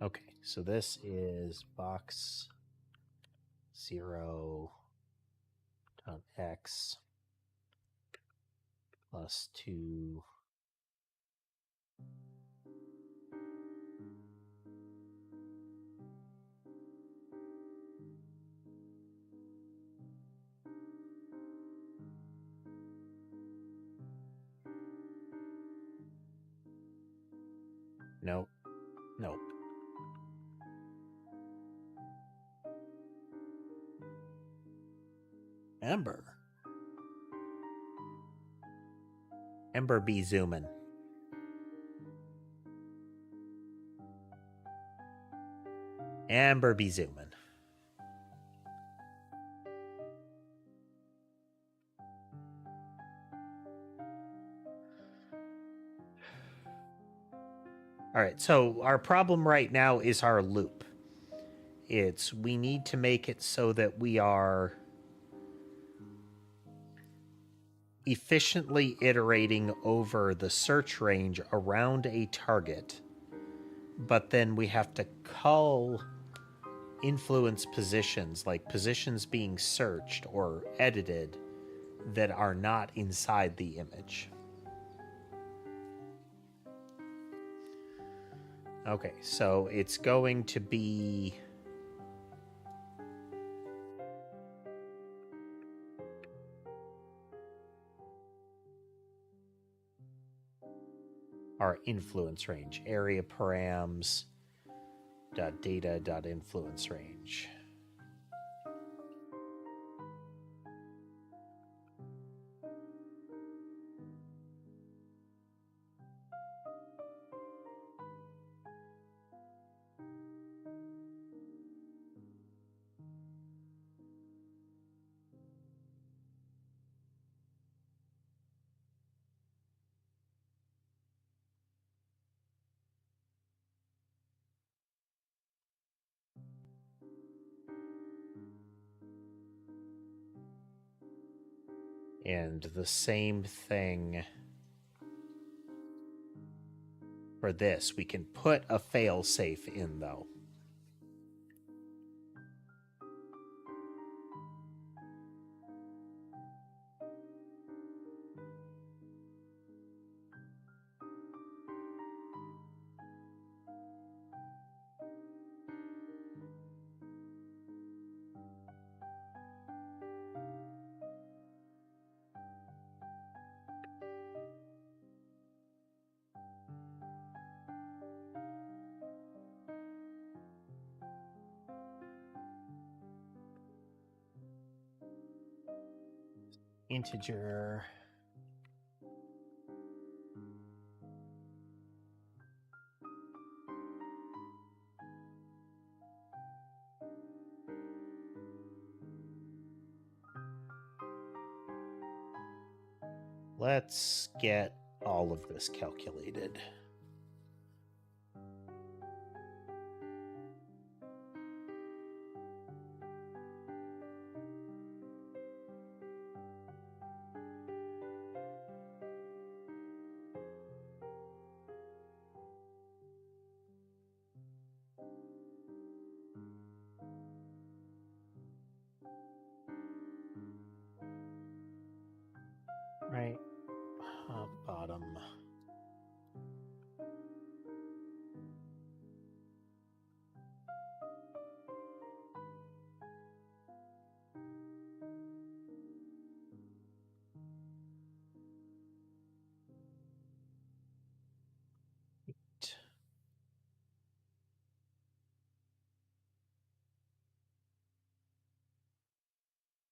Okay, so this is box 0.x plus 2 Nope. Ember be zooming. Amber be zooming. All right, so our problem right now is our loop. We need to make it so that we are efficiently iterating over the search range around a target, but then we have to cull influence positions, like positions being searched or edited that are not inside the image. Okay, so it's going to be our influence range, area params .data.influence range. And the same thing for this. We can put a failsafe in, though. Integer. Let's get all of this calculated. Right. Bottom.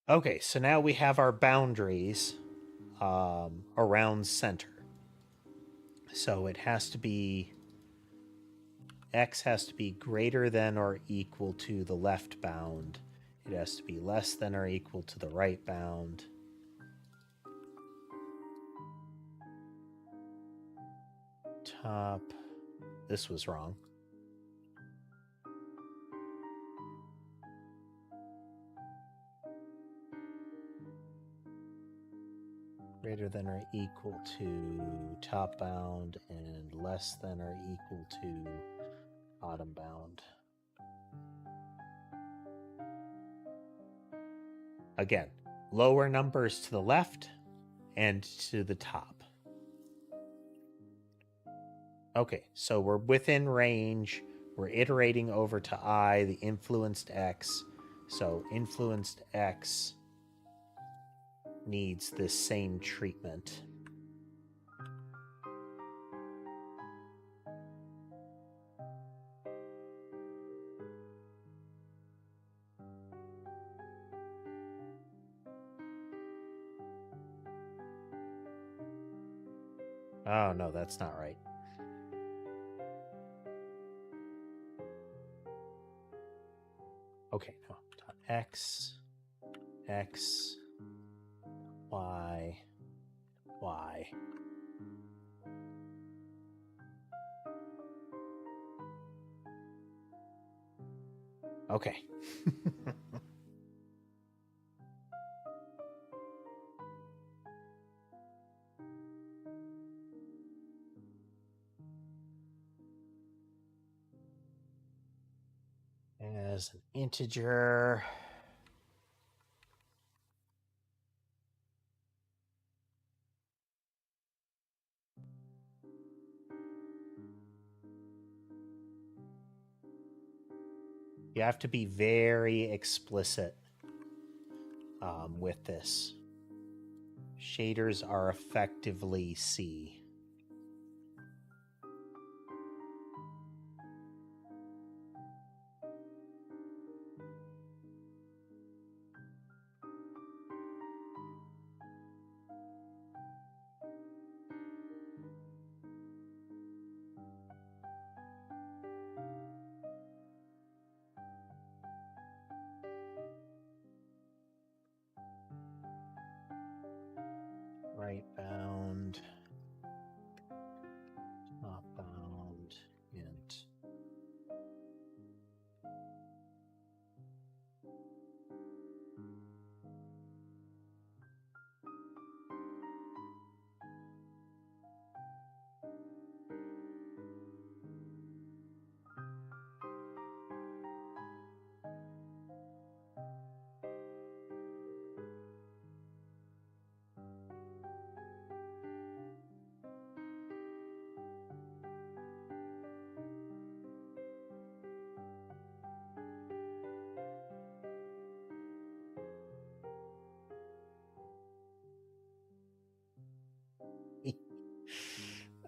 Okay, so now we have our boundaries around center. So it has to be, x has to be greater than or equal to the left bound. It has to be less than or equal to the right bound. Top. This was wrong. Greater than or equal to top bound and less than or equal to bottom bound. Again, lower numbers to the left and to the top. Okay, so we're within range. We're iterating over to I, the influenced x. So influenced x needs this same treatment. Oh, no, that's not right. Okay, no. X, X, Y, Y. Okay. integer. You have to be very explicit with this. Shaders are effectively C. Right bound, top bound, int.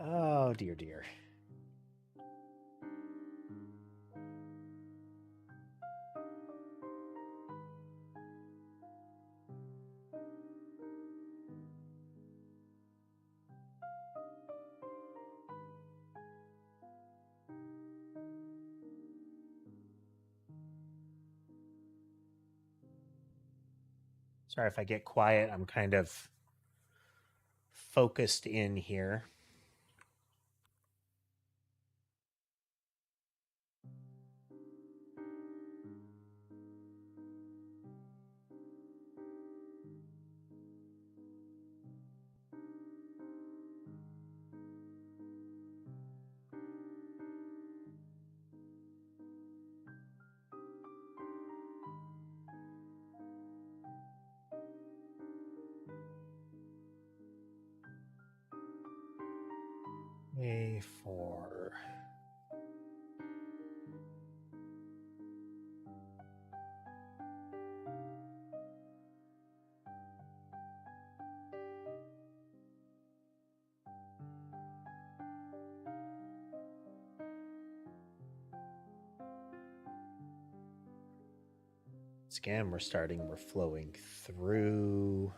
Oh, dear, dear. Sorry if I get quiet. I'm kind of focused in here. A4. Again, we're flowing through.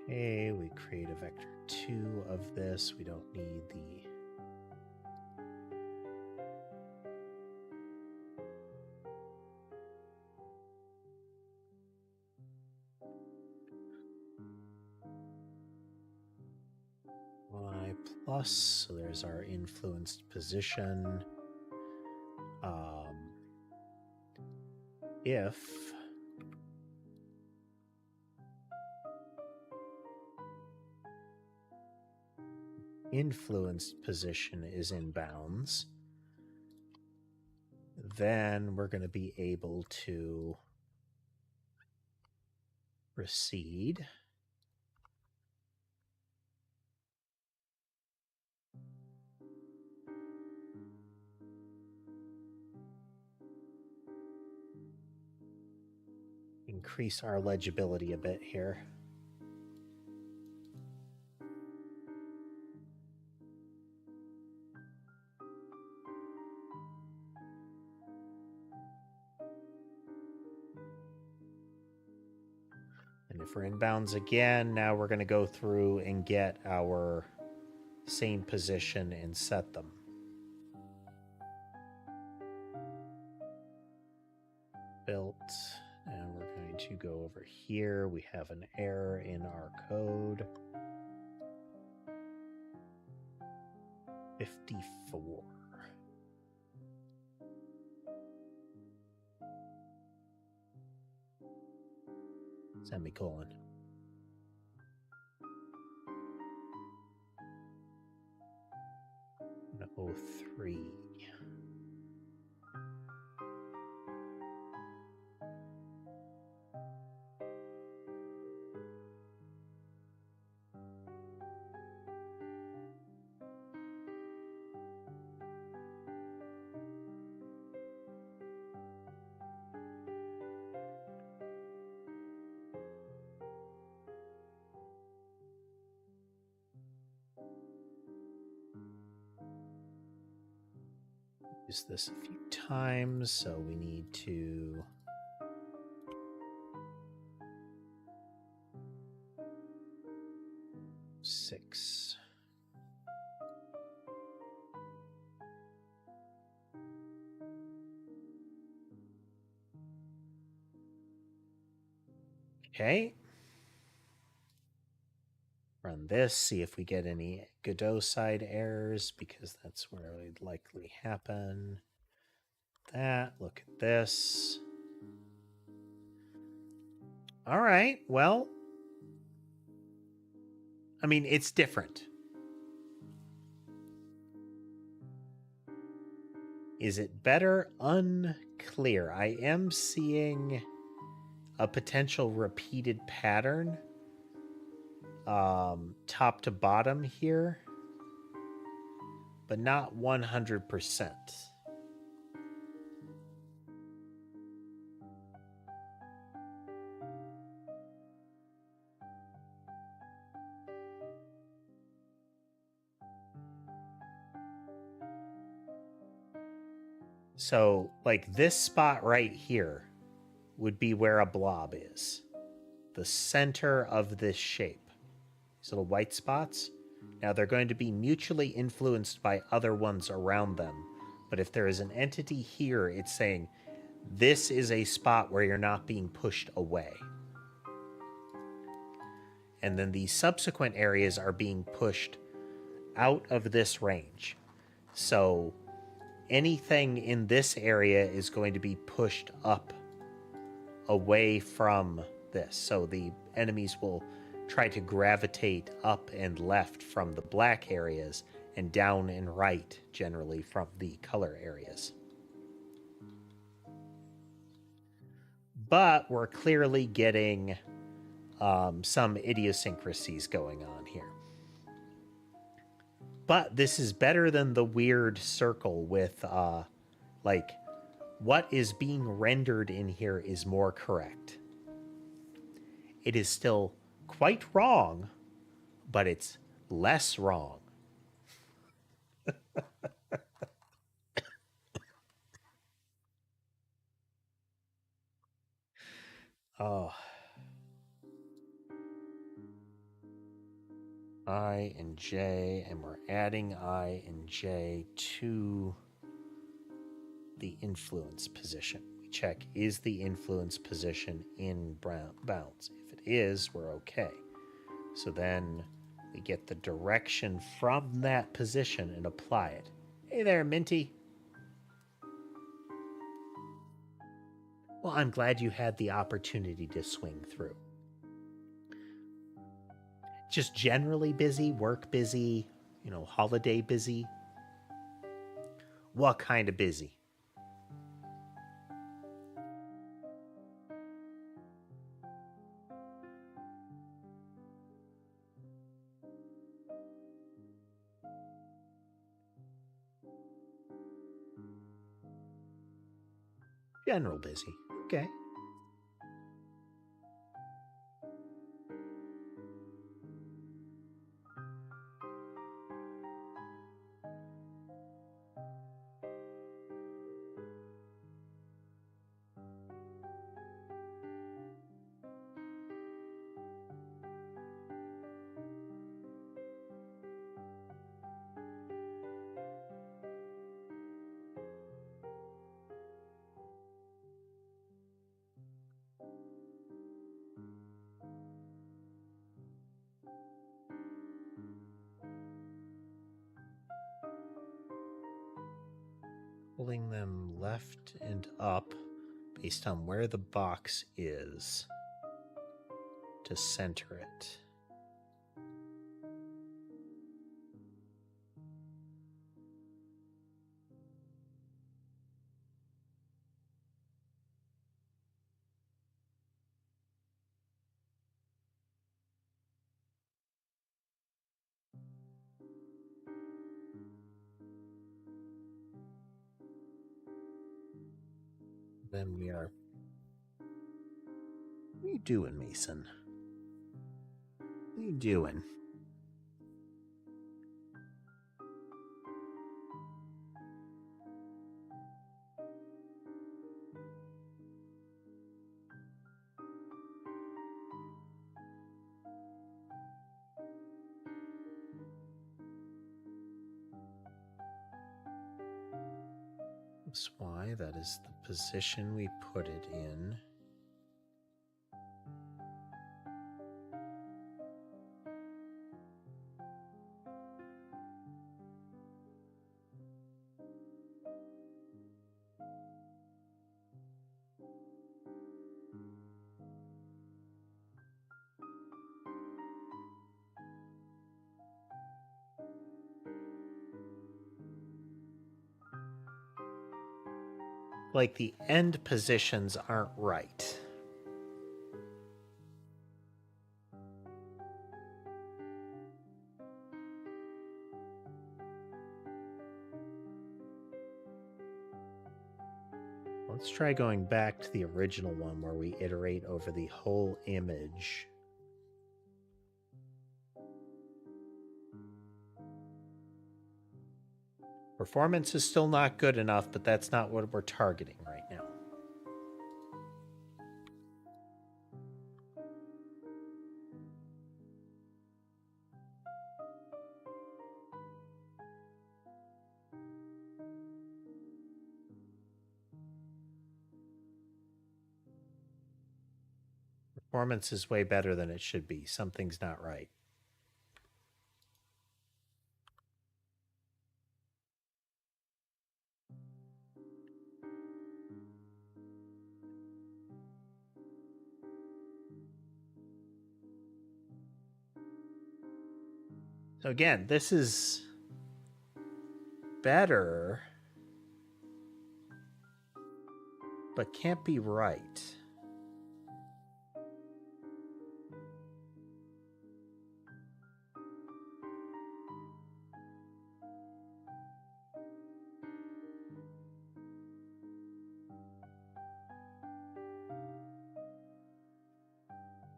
Okay, we create a vector 2 of this. We don't need the y plus, so there's our influenced position. If influenced position is in bounds, then we're going to be able to recede. Increase our legibility a bit here. And if we're in bounds again, now we're going to go through and get our same position and set them. Built, and we're going to go over here. We have an error in our code. 54. Semicolon. No, 03. Use this a few times, so we need to six. Okay. Run this, see if we get any Godot side errors, because that's where it would likely happen. That, look at this. All right, well, I mean, it's different. Is it better? Unclear. I am seeing a potential repeated pattern top to bottom here, but not 100%. So, like, this spot right here would be where a blob is. The center of this shape. These little white spots. Now, they're going to be mutually influenced by other ones around them. But if there is an entity here, it's saying, this is a spot where you're not being pushed away. And then the subsequent areas are being pushed out of this range. So anything in this area is going to be pushed up away from this. So the enemies will try to gravitate up and left from the black areas and down and right generally from the color areas. But we're clearly getting some idiosyncrasies going on here. But this is better than the weird circle with, like, what is being rendered in here is more correct. It is still quite wrong, but it's less wrong. Oh. I and J, and we're adding I and J to the influence position. We check, is the influence position in bounds? If it is, we're okay. So then we get the direction from that position and apply it. Hey there, Minty. Well, I'm glad you had the opportunity to swing through. Just generally busy, work busy, you know, holiday busy. What kind of busy? General busy. Okay. Pulling them left and up based on where the box is to center it. Then we are... What are you doing, Mason? What are you doing? That's why that is the position we put it in. Like the end positions aren't right. Let's try going back to the original one where we iterate over the whole image. Performance is still not good enough, but that's not what we're targeting right now. Performance is way better than it should be. Something's not right. So again, this is better, but can't be right.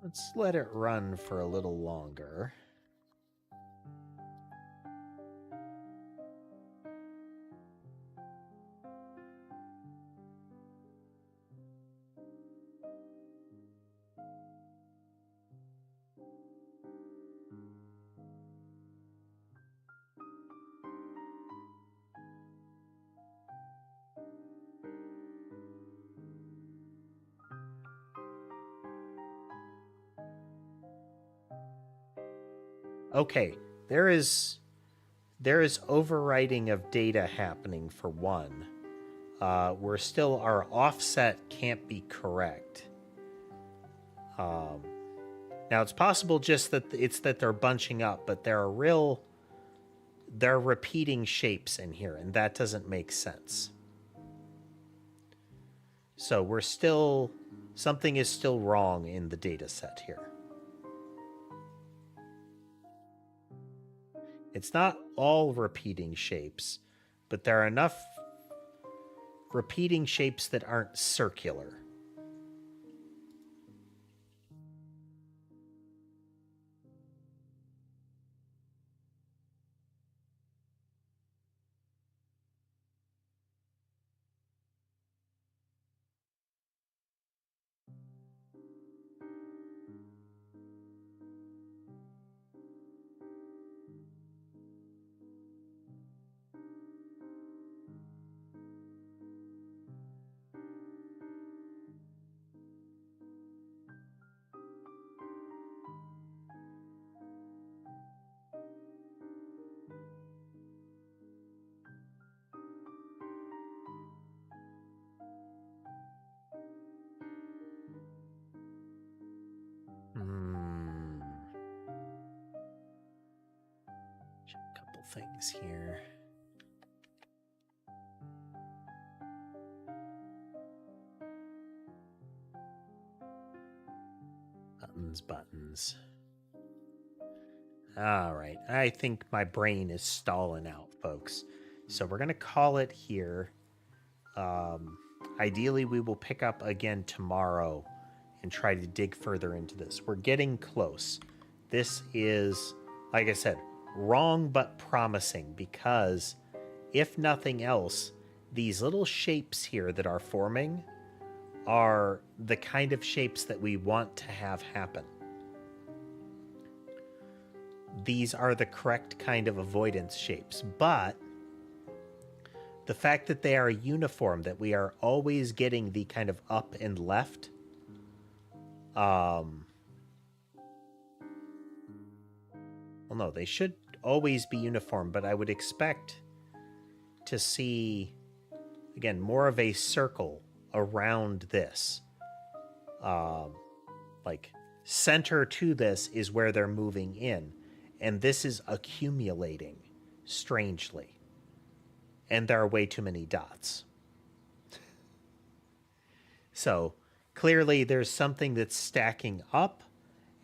Let's let it run for a little longer. Okay, there is overwriting of data happening for one. We're still, our offset can't be correct. Now it's possible just that it's that they're bunching up, but they're repeating shapes in here, and that doesn't make sense. So we're still, something is still wrong in the data set here. It's not all repeating shapes, but there are enough repeating shapes that aren't circular. things here. Buttons. All right. I think my brain is stalling out, folks. So we're going to call it here. Ideally, we will pick up again tomorrow and try to dig further into this. We're getting close. This is, like I said, wrong but promising, because if nothing else, these little shapes here that are forming are the kind of shapes that we want to have happen. These are the correct kind of avoidance shapes, but the fact that they are uniform, that we are always getting the kind of up and left, well, no, they should always be uniform, but I would expect to see, again, more of a circle around this. Like, center to this is where they're moving in, and this is accumulating strangely. And there are way too many dots. So clearly there's something that's stacking up,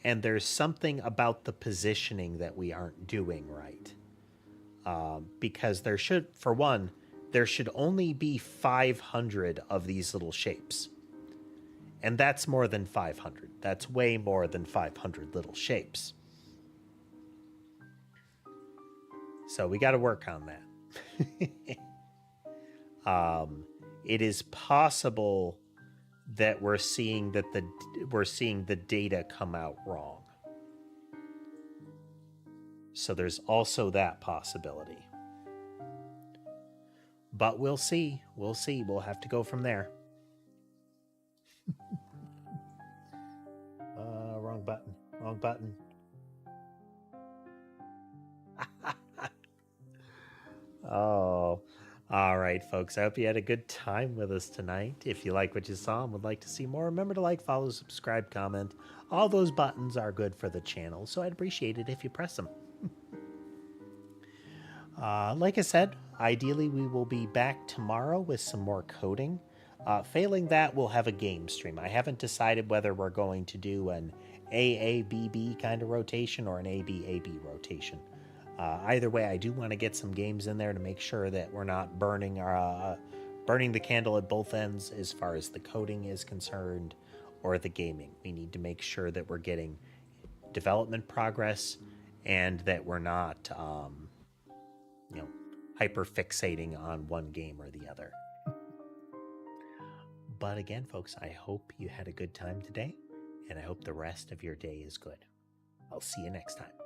and there's something about the positioning that we aren't doing right. Because there should, for one, there should only be 500 of these little shapes. And that's more than 500. That's way more than 500 little shapes. So we got to work on that. It is possible that we're seeing the data come out wrong. So there's also that possibility. But we'll see. We'll see. We'll have to go from there. Wrong button. Wrong button. Oh, all right, folks. I hope you had a good time with us tonight. If you like what you saw and would like to see more, remember to like, follow, subscribe, comment. All those buttons are good for the channel, so I'd appreciate it if you press them. Like I said, ideally we will be back tomorrow with some more coding. Failing that, we'll have a game stream. I haven't decided whether we're going to do an AABB kind of rotation or an ABAB rotation. Either way, I do want to get some games in there to make sure that we're not burning the candle at both ends as far as the coding is concerned or the gaming. We need to make sure that we're getting development progress and that we're not, hyper fixating on one game or the other. But again, folks, I hope you had a good time today, and I hope the rest of your day is good. I'll see you next time.